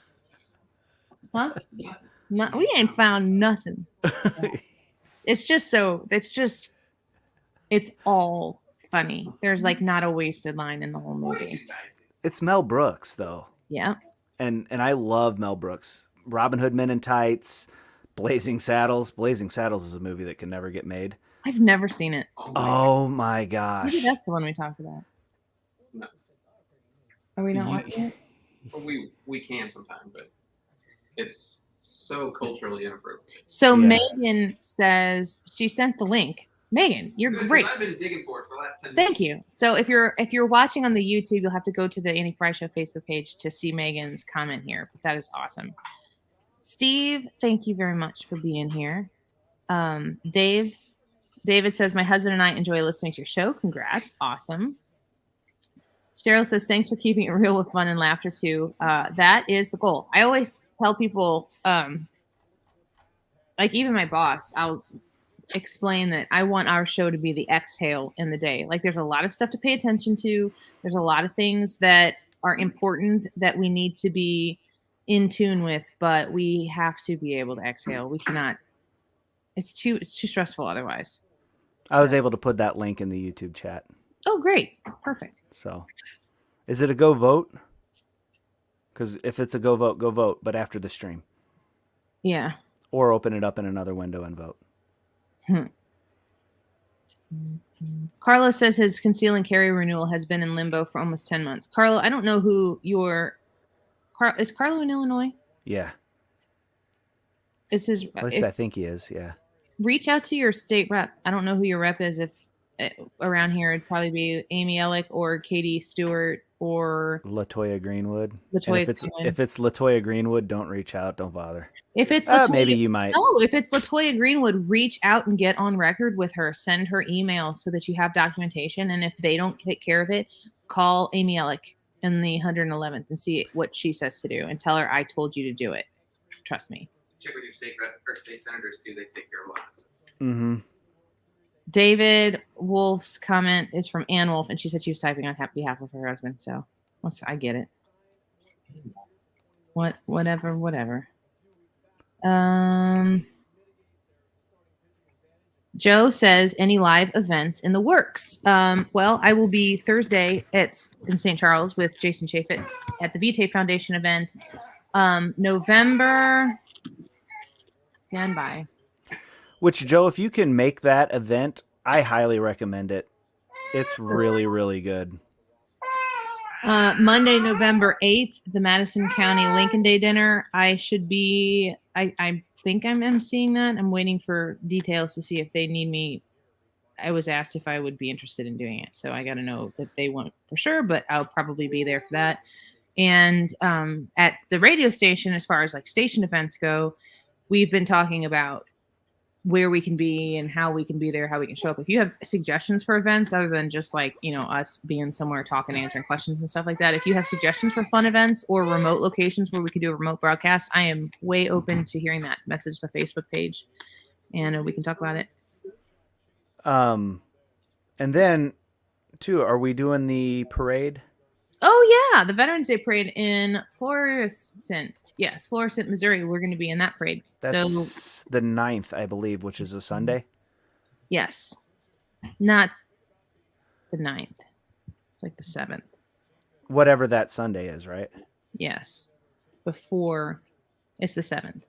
Huh? We ain't found nothing. It's all funny. There's like not a wasted line in the whole movie. It's Mel Brooks, though. Yeah. And I love Mel Brooks. Robin Hood Men in Tights, Blazing Saddles. Blazing Saddles is a movie that can never get made. I've never seen it. Oh my gosh. Maybe that's the one we talked about. No. Are we not watching it? Well, we can sometime, but it's so culturally inappropriate. So Yeah. Megan says she sent the link. Megan, you're Good, 'cause great. I've been digging for it for the last 10 Thank you. So if you're watching on the YouTube, you'll have to go to the Annie Fry Show Facebook page to see Megan's comment here. But that is awesome. Steve, thank you very much for being here. David says, my husband and I enjoy listening to your show. Congrats. Awesome. Cheryl says, thanks for keeping it real with fun and laughter too. That is the goal. I always tell people, like even my boss, I'll explain that I want our show to be the exhale in the day. Like there's a lot of stuff to pay attention to. There's a lot of things that are important that we need to be in tune with, but we have to be able to exhale. We cannot, it's too stressful otherwise. I was able to put that link in the YouTube chat. Oh, great. Perfect. So, is it a go vote? Because if it's a go vote, but after the stream. Yeah. Or open it up in another window and vote. Carlo says his conceal and carry renewal has been in limbo for almost 10 months. Carlo, I don't know who is Carlo in Illinois? Yeah. Is his At least I think he is, yeah. Reach out to your state rep. I don't know who your rep is. If around here, it'd probably be Amy Ellick or Katie Stewart or Latoya Greenwood. Latoya If it's Latoya Greenwood, don't reach out. Don't bother. If it's Latoya, maybe you might. No, if it's Latoya Greenwood, reach out and get on record with her. Send her email so that you have documentation. And if they don't take care of it, call Amy Ellick in the 111th and see what she says to do and tell her I told you to do it. Trust me. Check with your state rep or state senators too. They take care of a lot of stuff. Mm-hmm. David Wolf's comment is from Ann Wolf, and she said she was typing on behalf of her husband. So I get it. Whatever. Joe says, any live events in the works? Well, I will be Thursday in St. Charles with Jason Chaffetz at the Vitae Foundation event. November, stand by. Which, Joe, if you can make that event, I highly recommend it. It's really, really good. Monday, November 8th, the Madison County Lincoln Day dinner. I should be, I think I'm emceeing that. I'm waiting for details to see if they need me. I was asked if I would be interested in doing it. So I got to know that they won't for sure, but I'll probably be there for that. And at the radio station, as far as like station events go, we've been talking about where we can be and how we can be there, how we can show up. If you have suggestions for events other than just like, us being somewhere talking, answering questions and stuff like that, if you have suggestions for fun events or remote locations where we could do a remote broadcast, I am way open to hearing that. Message the Facebook page and we can talk about it. And then too, are we doing the parade? Oh yeah, the Veterans Day parade in Florissant. Yes, Florissant, Missouri. We're going to be in that parade. That's the 9th, I believe, which is a Sunday. Yes, not the 9th. It's like the 7th. Whatever that Sunday is, right? Yes, before it's the 7th.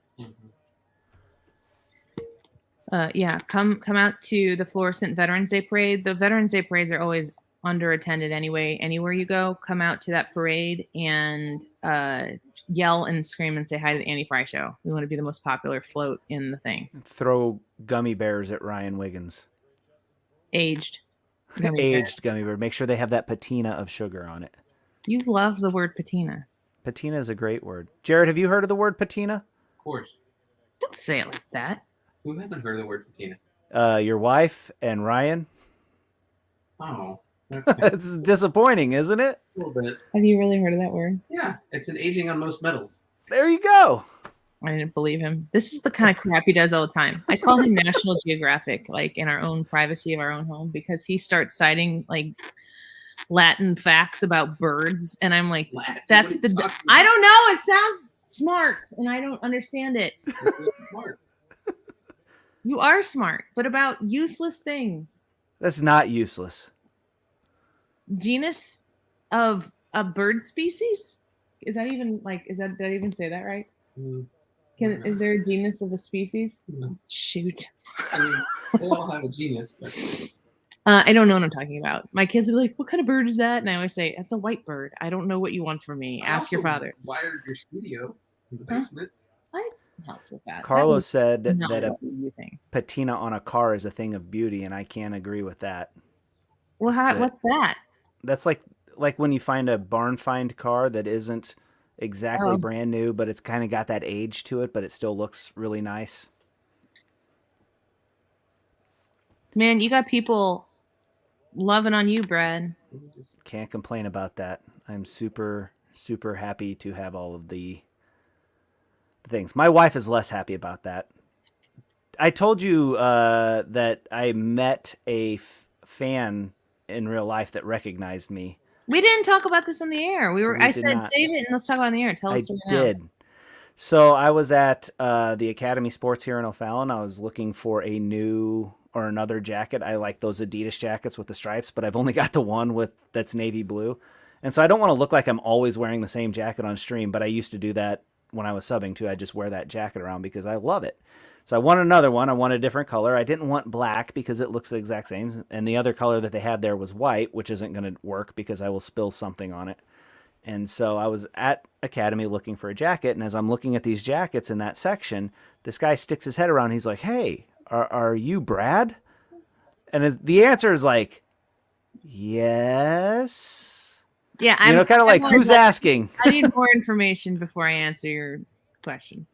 Yeah, come out to the Florissant Veterans Day parade. The Veterans Day parades are always underattended anyway. Anywhere you go, come out to that parade and yell and scream and say hi to the Annie Fry Show. We want to be the most popular float in the thing. Throw gummy bears at Ryan Wiggins. Aged. Gummy Aged bears. gummy bear. Make sure they have that patina of sugar on it. You love the word patina. Patina is a great word. Jared, have you heard of the word patina? Of course. Don't say it like that. Who hasn't heard of the word patina? Your wife and Ryan. Oh. Okay. It's disappointing, isn't it? A little bit. Have you really heard of that word? Yeah, it's an aging on most metals. There you go. I didn't believe him. This is the kind of crap he does all the time. I call him National Geographic, like in our own privacy of our own home, because he starts citing like Latin facts about birds, and I'm like, Latin? that's What are you the. talking I about? don't know. It sounds smart, and I don't understand it. Smart. You are smart, but about useless things. That's not useless. Genus of a bird species? Is that even like? Did I even say that right? Is there a genus of a species? No. Shoot. I mean, they all have a genius, but I don't know what I'm talking about. My kids will be like, "What kind of bird is that?" And I always say, "That's a white bird. I don't know what you want from me. I Ask your also father." Wired your studio in the Huh? basement. I helped with that. Carlos said That was that a not what you think. patina on a car is a thing of beauty, and I can't agree with that. Well, what's that? That's like when you find a barn find car that isn't exactly Oh. brand new, but it's kind of got that age to it, but it still looks really nice. Man, you got people loving on you, Brad. Can't complain about that. I'm super, super happy to have all of the things. My wife is less happy about that. I told you that I met a fan in real life that recognized me. We didn't talk about this on the air. We I did said not. save it and let's talk about it on the air. Tell I us story now. did. So I was at the Academy Sports here in O'Fallon. I was looking for a new or another jacket. I like those Adidas jackets with the stripes, but I've only got the one that's navy blue. And so I don't want to look like I'm always wearing the same jacket on stream, but I used to do that when I was subbing too. I just wear that jacket around because I love it. So I want another one. I want a different color. I didn't want black because it looks the exact same. And the other color that they had there was white, which isn't going to work because I will spill something on it. And so I was at Academy looking for a jacket. And as I'm looking at these jackets in that section, this guy sticks his head around. He's like, "Hey, are you Brad?" And the answer is like, yes. Yeah, kind of like, who's asking? I need more information before I answer your question.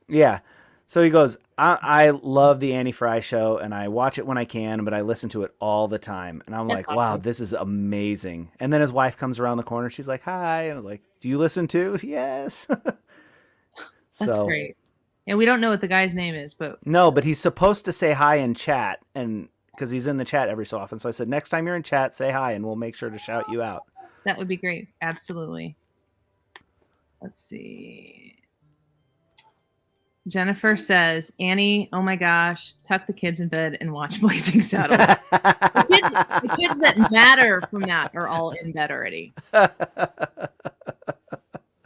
Yeah. So he goes, I love the Annie Fry Show, and I watch it when I can, but I listen to it all the time. And I'm That's like, wow, awesome. this is amazing. And then his wife comes around the corner. She's like, hi. And I'm like, do you listen too? Yes. That's great. And we don't know what the guy's name is, but No, but he's supposed to say hi in chat, and because he's in the chat every so often. So I said, next time you're in chat, say hi, and we'll make sure to shout you out. that would be great. Absolutely. Let's see. Jennifer says, Annie, oh my gosh, tuck the kids in bed and watch Blazing Saddles. the kids that matter from that are all in bed already.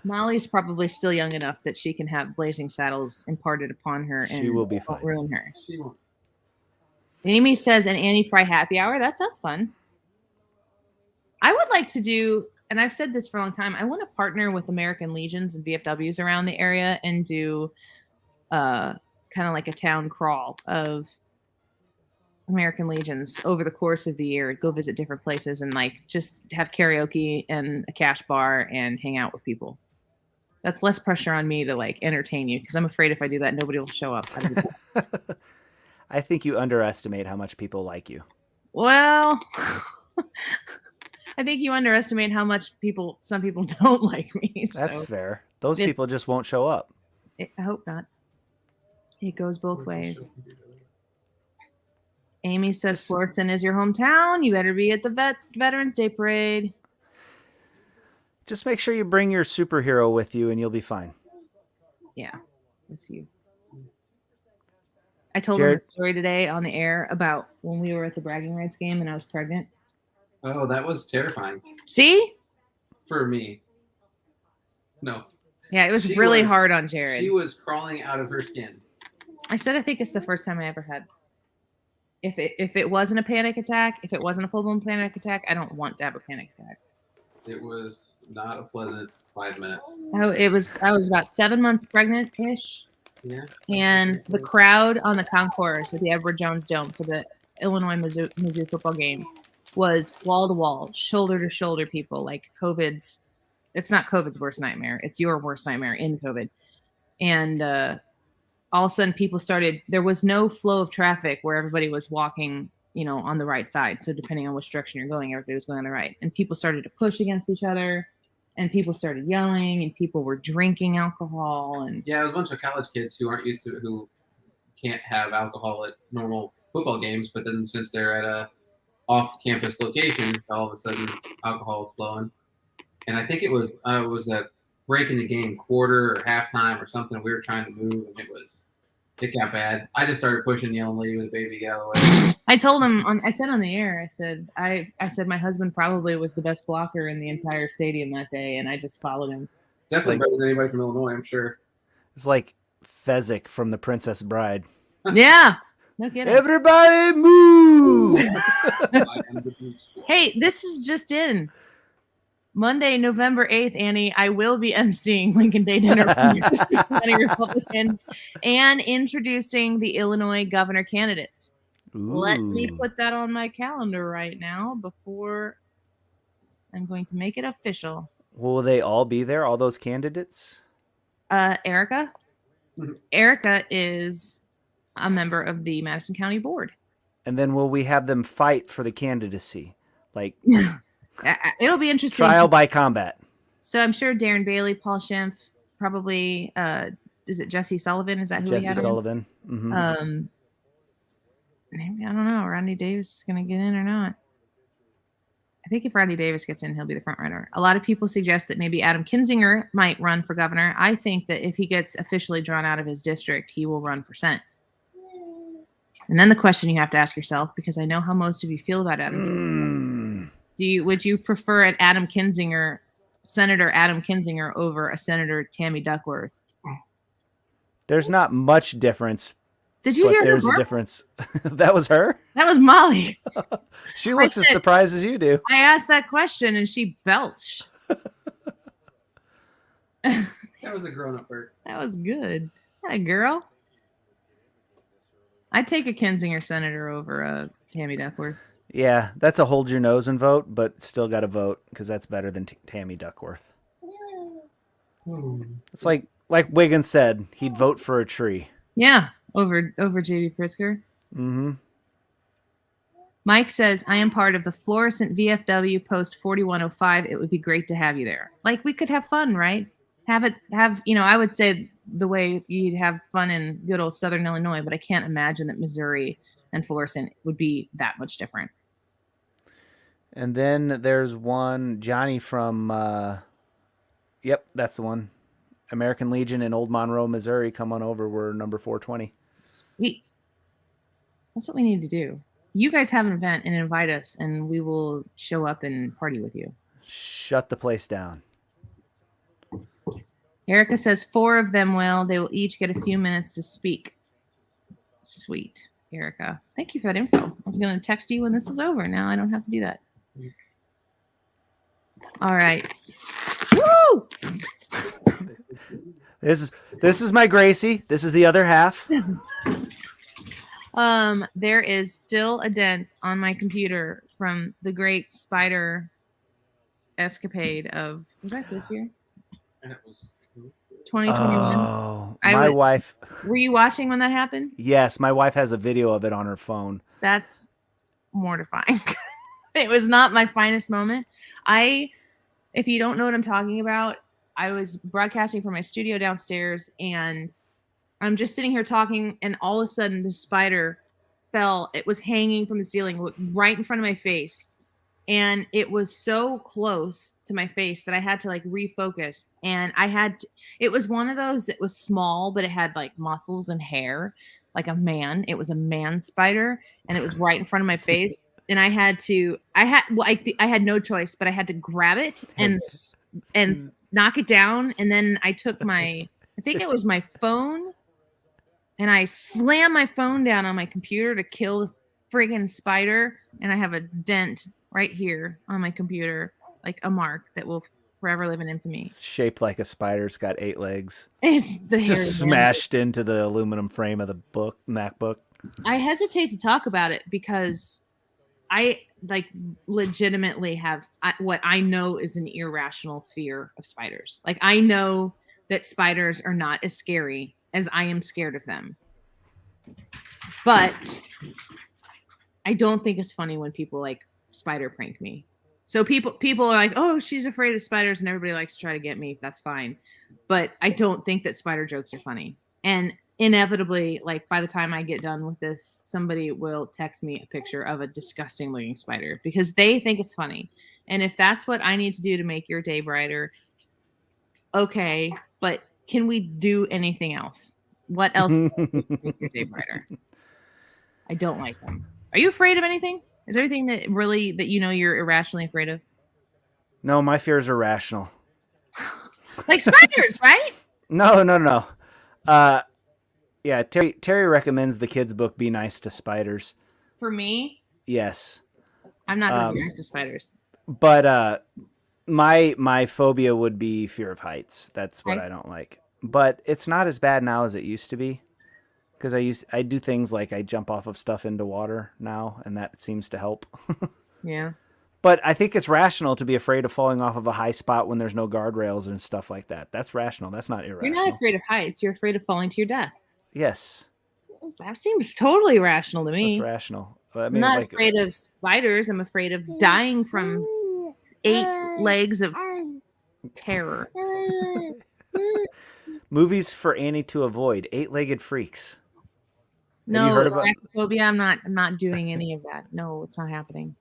Molly's probably still young enough that she can have Blazing Saddles imparted upon her and She will be won't fine. ruin her. She won't. Amy says an Annie Fry happy hour. That sounds fun. I would like to do, and I've said this for a long time, I want to partner with American Legions and VFWs around the area and do kind of like a town crawl of American Legions over the course of the year. Go visit different places and like just have karaoke and a cash bar and hang out with people. That's less pressure on me to like entertain you because I'm afraid if I do that, nobody will show up. I think you underestimate how much people like you. Well, I think you underestimate how much some people don't like me. That's so fair. Those people just won't show up. I hope not. It goes both ways. Amy says Florissant is your hometown. You better be at the Veterans Day Parade. Just make sure you bring your superhero with you and you'll be fine. Yeah, that's you. I told him a story today on the air about when we were at the bragging rights game and I was pregnant. Oh, that was terrifying See? for me. No. Yeah, it was She really was- hard on Jared. She was crawling out of her skin. I said I think it's the first time I ever had. If it wasn't a panic attack, if it wasn't a full-blown panic attack, I don't want to have a panic attack. It was not a pleasant 5 minutes. I was about 7 months pregnant-ish. Yeah. And the crowd on the concourse at the Edward Jones Dome for the Illinois-Mizzou football game was wall to wall, shoulder to shoulder people. Like it's not COVID's worst nightmare. It's your worst nightmare in COVID. And all of a sudden there was no flow of traffic where everybody was walking, on the right side. So depending on which direction you're going, everybody was going on the right. And people started to push against each other. And people started yelling, and people were drinking alcohol. And yeah, it was a bunch of college kids who can't have alcohol at normal football games, but then since they're at a off-campus location, all of a sudden alcohol is flowing. And I think it was a break in the game, quarter or halftime or something. We were trying to move, and it got bad. I just started pushing, yelling, "Lady with a baby, get out of the way." I told him, I said on the air, I said my husband probably was the best blocker in the entire stadium that day, and I just followed him. Definitely better than anybody from Illinois, I'm sure. It's like Fezzik from The Princess Bride. Yeah, no kidding. Everybody move! Hey, this is just in. Monday, November 8th, Annie, I will be emceeing Lincoln Day Dinner for the Republicans and introducing the Illinois governor candidates. Ooh. Let me put that on my calendar right now before I'm going to make it official. Will they all be there, all those candidates? Erica? Erica is a member of the Madison County Board. And then will we have them fight for the candidacy? Like... It'll be interesting. Trial by combat. So I'm sure Darren Bailey, Paul Schimpf, probably is it Jesse Sullivan? Is that who Jesse we had? Sullivan. Mm-hmm. Maybe, I don't know. Rodney Davis is gonna get in or not. I think if Rodney Davis gets in, he'll be the front runner. A lot of people suggest that maybe Adam Kinzinger might run for governor. I think that if he gets officially drawn out of his district, he will run for Senate. And then the question you have to ask yourself, because I know how most of you feel about Adam. Would you prefer an Senator Adam Kinzinger over a Senator Tammy Duckworth? There's not much difference. Did you hear there's her? A difference. That was her? That was Molly. She looks as surprised as you do. I asked that question and she belched. That was a grown-up bird. That was good. That girl. I'd take a Kinzinger senator over a Tammy Duckworth. Yeah, that's a hold your nose and vote, but still got to vote because that's better than Tammy Duckworth. It's like Wiggins said, he'd vote for a tree. Yeah, over J.B. Pritzker. Mm-hmm. Mike says, I am part of the fluorescent VFW post 4105. It would be great to have you there. Like, we could have fun, right? I would say the way you'd have fun in good old Southern Illinois, but I can't imagine that Missouri and fluorescent would be that much different. And then there's one, Johnny from, that's the one. American Legion in Old Monroe, Missouri. Come on over. We're number 420. Sweet. That's what we need to do. You guys have an event and invite us, and we will show up and party with you. Shut the place down. Erica says 4 of them will. They will each get a few minutes to speak. Sweet, Erica. Thank you for that info. I was going to text you when this is over. Now I don't have to do that. All right. Woo! This is my Gracie. This is the other half. There is still a dent on my computer from the great spider escapade of, was that this year? That was 2021. Oh, my wife. Were you watching when that happened? Yes, my wife has a video of it on her phone. That's mortifying. It was not my finest moment. If you don't know what I'm talking about, I was broadcasting from my studio downstairs, and I'm just sitting here talking, and all of a sudden the spider fell. It was hanging from the ceiling right in front of my face. And it was so close to my face that I had to refocus. And it was one of those that was small, but it had muscles and hair, like a man. It was a man spider, and it was right in front of my face. And I had no choice, but I had to grab it and knock it down. And then I took I think it was my phone, and I slammed my phone down on my computer to kill the friggin' spider. And I have a dent right here on my computer. like a mark that will forever live in infamy. It's shaped like a spider. It's got 8 legs. It's the It's hairy just man. smashed into the aluminum frame of the MacBook. I hesitate to talk about it because I like legitimately have what I know is an irrational fear of spiders. Like I know that spiders are not as scary as I am scared of them. But I don't think it's funny when people like spider prank me. So people are like, "Oh, she's afraid of spiders," and everybody likes to try to get me. That's fine. But I don't think that spider jokes are funny. And inevitably, like by the time I get done with this, somebody will text me a picture of a disgusting looking spider because they think it's funny. And if that's what I need to do to make your day brighter, okay, but can we do anything else? What else can we do to make your day brighter? I don't like them. Are you afraid of anything? Is there anything that really that you know you're irrationally afraid of? No, my fears are rational. Like spiders, right? No. Yeah, Terry recommends the kids' book Be Nice to Spiders. For me, Yes. I'm not going to be nice to spiders. But my phobia would be fear of heights. That's what I don't like. But it's not as bad now as it used to be. Because I do things like I jump off of stuff into water now, and that seems to help. Yeah. But I think it's rational to be afraid of falling off of a high spot when there's no guardrails and stuff like that. That's rational. That's not irrational. You're not afraid of heights. You're afraid of falling to your death. Yes. That seems totally rational to me. That's rational. I mean, I'm not afraid of spiders. I'm afraid of dying from 8 legs of terror. Movies for Annie to avoid: 8-Legged Freaks. No, you heard about- arachnophobia. I'm not doing any of that. No, it's not happening.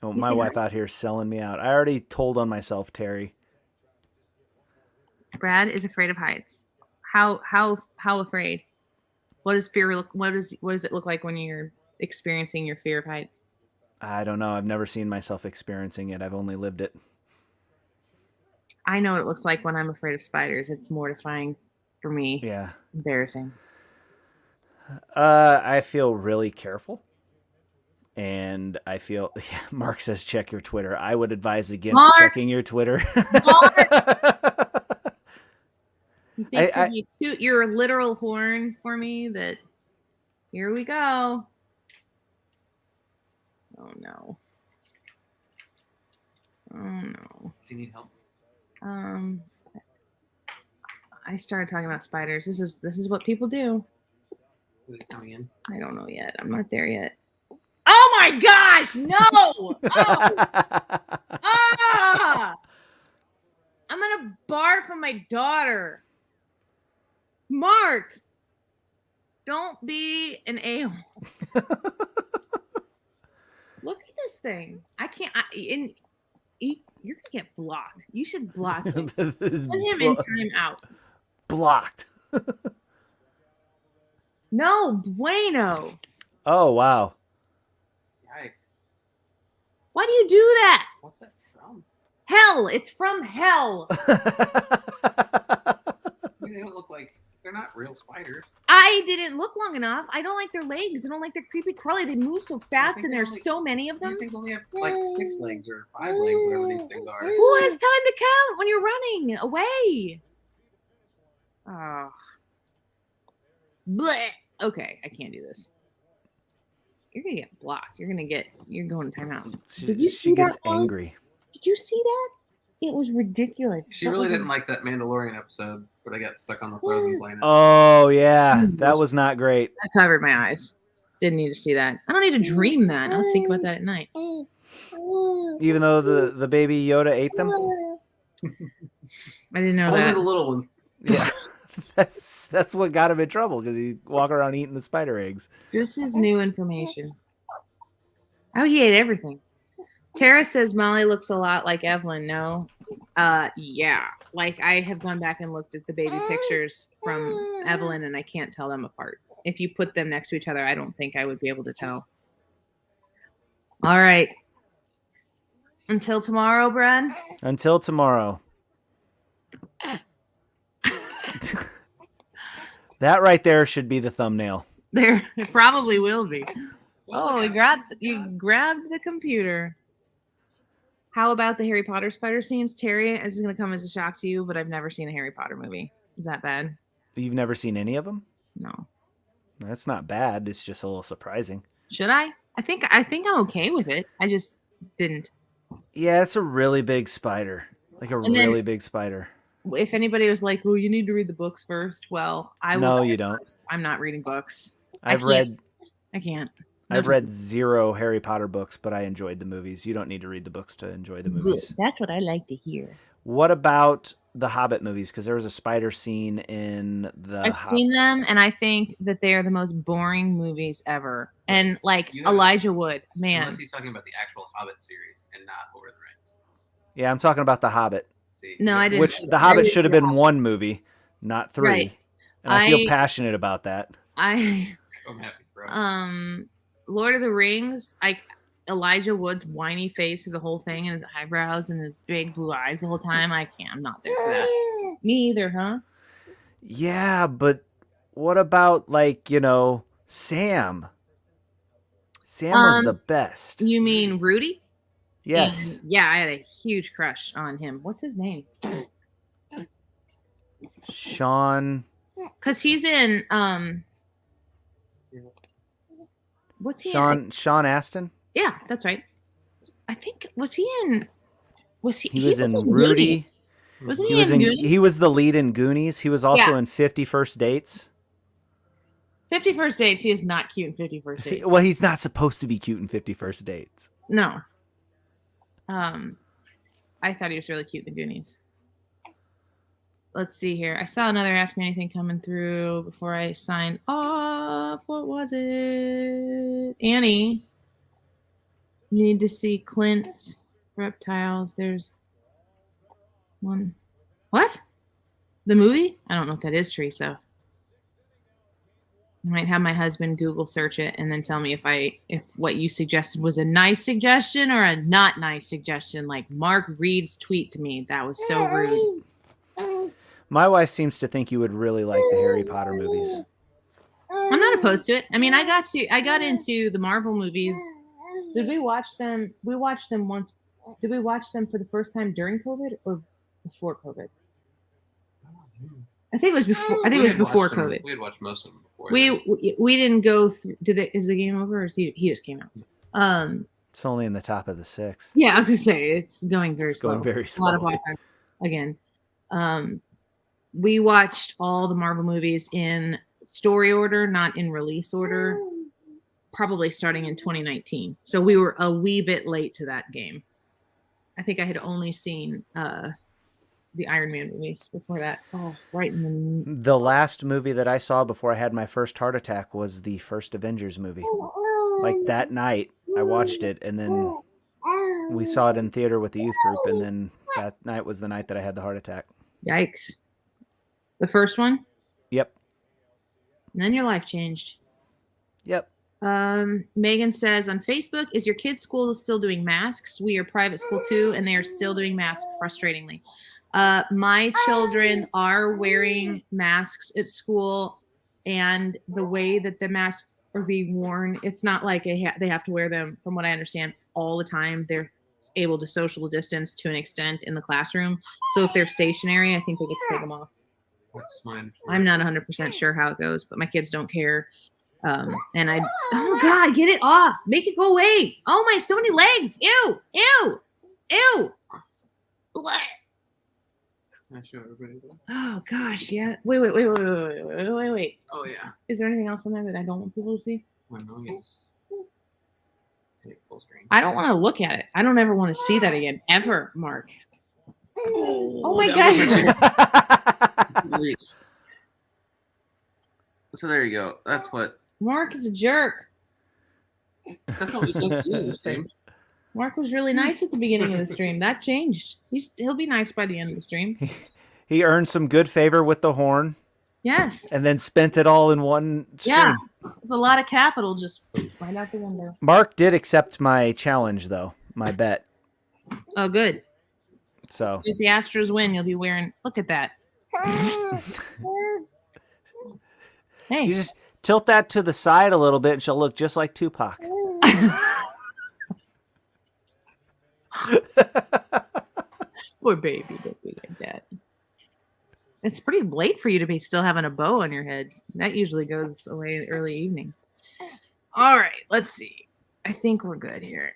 Oh, You my see wife that? out here selling me out. I already told on myself, Terry. Brad is afraid of heights. How afraid? What does fear look? What does it look like when you're experiencing your fear of heights? I don't know. I've never seen myself experiencing it. I've only lived it. I know what it looks like when I'm afraid of spiders. It's mortifying for me. Yeah. Embarrassing. I feel really careful. And I feel, Mark says, check your Twitter. I would advise against checking your Twitter. You think you toot your literal horn for me that here we go. Oh no. Oh no. Do you need help? I started talking about spiders. This is what people do. Is it coming in? I don't know yet. I'm not there yet. Oh my gosh, no! Oh. Ah! I'm gonna barf from my daughter. Mark, don't be an a-hole. Look at this thing. I can't. You're gonna get blocked. You should block him. Put him in time out. Blocked. No bueno. Oh, wow. Yikes. Why do you do that? What's that from? Hell. It's from hell. I mean, they don't look like, they're not real spiders. I didn't look long enough. I don't like their legs. I don't like their creepy crawly. They move so fast, and there's so many of them. These things only have like 6 legs or 5 legs, whatever these things are. Who has time to count when you're running away? Oh. Blech. Okay, I can't do this. You're gonna get blocked. You're going to timeout. She gets angry. Did you see that? It was ridiculous. She really didn't like that Mandalorian episode where they got stuck on the frozen planet. Oh, yeah. That was not great. I covered my eyes. Didn't need to see that. I don't need to dream that. I'll think about that at night. Even though the baby Yoda ate them? I didn't know Only that. the little ones. Yeah. That's what got him in trouble, because he walk around eating the spider eggs. This is new information. Oh, he ate everything. Tara says Molly looks a lot like Evelyn. No. Yeah. Like I have gone back and looked at the baby pictures from Evelyn and I can't tell them apart. If you put them next to each other, I don't think I would be able to tell. All right. Until tomorrow, Brad. Until tomorrow. That right there should be the thumbnail. There, it probably will be. Oh, you grabbed the computer. How about the Harry Potter spider scenes? Terry, this is going to come as a shock to you, but I've never seen a Harry Potter movie. Is that bad? You've never seen any of them? No. That's not bad. It's just a little surprising. Should I? I think I'm okay with it. I just didn't. Yeah, it's a really big spider. Like a really big spider. If anybody was like, "Well, you need to read the books first," well, I will. No, you don't. First. I'm not reading books. I can't. I've read 0 Harry Potter books, but I enjoyed the movies. You don't need to read the books to enjoy the movies. Good. That's what I like to hear. What about the Hobbit movies? Because there was a spider scene in the I've seen them, and I think that they are the most boring movies ever. And like Elijah Wood, man. Unless he's talking about the actual Hobbit series and not Lord of the Rings. Yeah, I'm talking about the Hobbit. See, no, I didn't. Which the Hobbit should have been 1 movie, not 3. Right. And I feel passionate about that. I'm happy, bro. Lord of the Rings, Elijah Wood's whiny face through the whole thing and his eyebrows and his big blue eyes the whole time. I'm not there for that. Me either, huh? Yeah, but what about Sam? Sam was the best. You mean Rudy? Yes. And, yeah, I had a huge crush on him. What's his name? Sean. Because he's in what's he in? Sean Astin? Yeah, that's right. I think he was in Rudy. Goonies. Wasn't he in Goonies? He was the lead in Goonies. He was also in 50 First Dates. 50 First Dates, he is not cute in 50 First Dates. Well, he's not supposed to be cute in 50 First Dates. No. I thought he was really cute in the Goonies. Let's see here. I saw another Ask Me Anything coming through before I signed off. What was it? Annie. You need to see Clint. Reptiles. There's one. What? The movie? I don't know what that is, Teresa. I might have my husband Google search it and then tell me if what you suggested was a nice suggestion or a not nice suggestion. Like Mark Reed's tweet to me. That was so rude. My wife seems to think you would really like the Harry Potter movies. I'm not opposed to it. I mean, I got into the Marvel movies. Did we watch them? We watched them once. Did we watch them for the first time during COVID or before COVID? I think it was before. I think it was before COVID. We had watched most of them before. We didn't go through. Is the game over? Or he just came out? It's only in the top of the 6th. Yeah, I was gonna say it's going very slow. Going very slow. A lot of Wi-Fi again. We watched all the Marvel movies in story order, not in release order. Probably starting in 2019. So we were a wee bit late to that game. I think I had only seen the Iron Man movies before that. Oh, right in the last movie that I saw before I had my first heart attack was the first Avengers movie. Like that night, I watched it, and then we saw it in theater with the youth group, and then that night was the night that I had the heart attack. Yikes. The first one? Yep. And then your life changed. Yep. Megan says on Facebook, is your kid's school still doing masks? We are private school too, and they are still doing masks, frustratingly. My children are wearing masks at school, and the way that the masks are being worn, it's not like they have to wear them, from what I understand, all the time. They're able to social distance to an extent in the classroom. So if they're stationary, I think they get to take them off. That's mine. I'm not 100% sure how it goes, but my kids don't care. And oh God, get it off. Make it go away. Oh my, so many legs. Ew, ew, ew. What? Can I show everybody that? Oh gosh, yeah. Wait. Oh yeah. Is there anything else on there that I don't want people to see? Well, no, yes. Full screen. I don't want to look at it. I don't ever want to see that again, ever, Mark. Oh my God. So there you go. That's what. Mark is a jerk. That's not what he's like in the stream. Mark was really nice at the beginning of the stream. That changed. He'll be nice by the end of the stream. He earned some good favor with the horn. Yes. And then spent it all in one stream. Yeah. There's a lot of capital just right out the window. Mark did accept my challenge, though. My bet. Oh, good. So if the Astros win, you'll be wearing. Look at that. Hey. You just tilt that to the side a little bit, and she'll look just like Tupac. Poor baby, don't be like that. It's pretty late for you to be still having a bow on your head. That usually goes away early evening. All right, let's see. I think we're good here.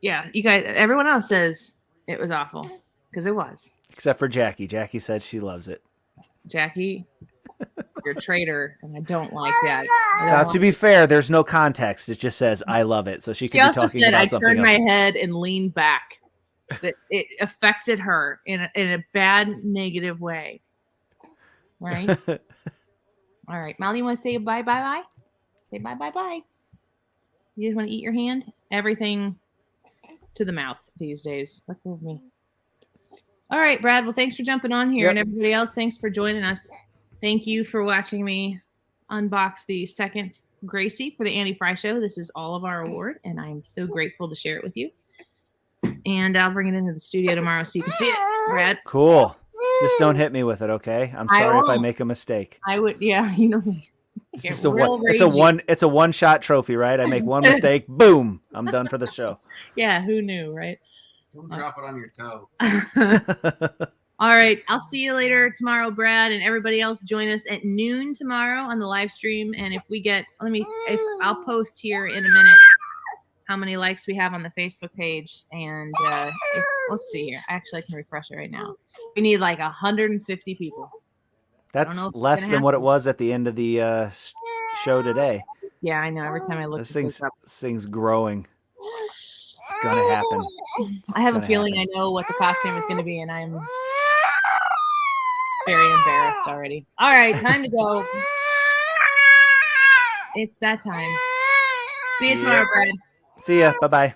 Yeah, you guys, everyone else says it was awful because it was. Except for Jackie. Jackie said she loves it. Jackie, you're a traitor, and I don't like that. Now, to be fair, there's no context. It just says I love it, so she could She be also talking said about I something turned else. my head and leaned back. That it affected her in a bad, negative way. Right? All right, Molly, you want to say bye? Say bye. You just want to eat your hand? Everything to the mouth these days. Look at me. All right, Brad. Well, thanks for jumping on here. Yep. And everybody else, thanks for joining us. Thank you for watching me unbox the second Gracie for the Andy Fry Show. This is all of our award, and I'm so grateful to share it with you. And I'll bring it into the studio tomorrow so you can see it, Brad. Cool. Just don't hit me with it, okay? I'm sorry if I won't. make a mistake. I would, yeah, you know me. It's Get just a real one. ragey. It's a one-shot trophy, right? I make one mistake, boom, I'm done for the show. Yeah, who knew, right? Don't drop it on your toe. All right, I'll see you later tomorrow, Brad, and everybody else. Join us at noon tomorrow on the live stream. And if we get, I'll post here in a minute how many likes we have on the Facebook page. And let's see here. Actually, I can refresh it right now. We need like 150 people. That's know if it's less gonna than what it happen. was at the end of the show today. Yeah, I know. Every time I look This this up, thing's growing. It's gonna happen. I have a gonna feeling happen. I know what the costume is going to be, and I'm very embarrassed already. All right, time to go. It's that time. See you tomorrow, Brad. See ya. Bye-bye.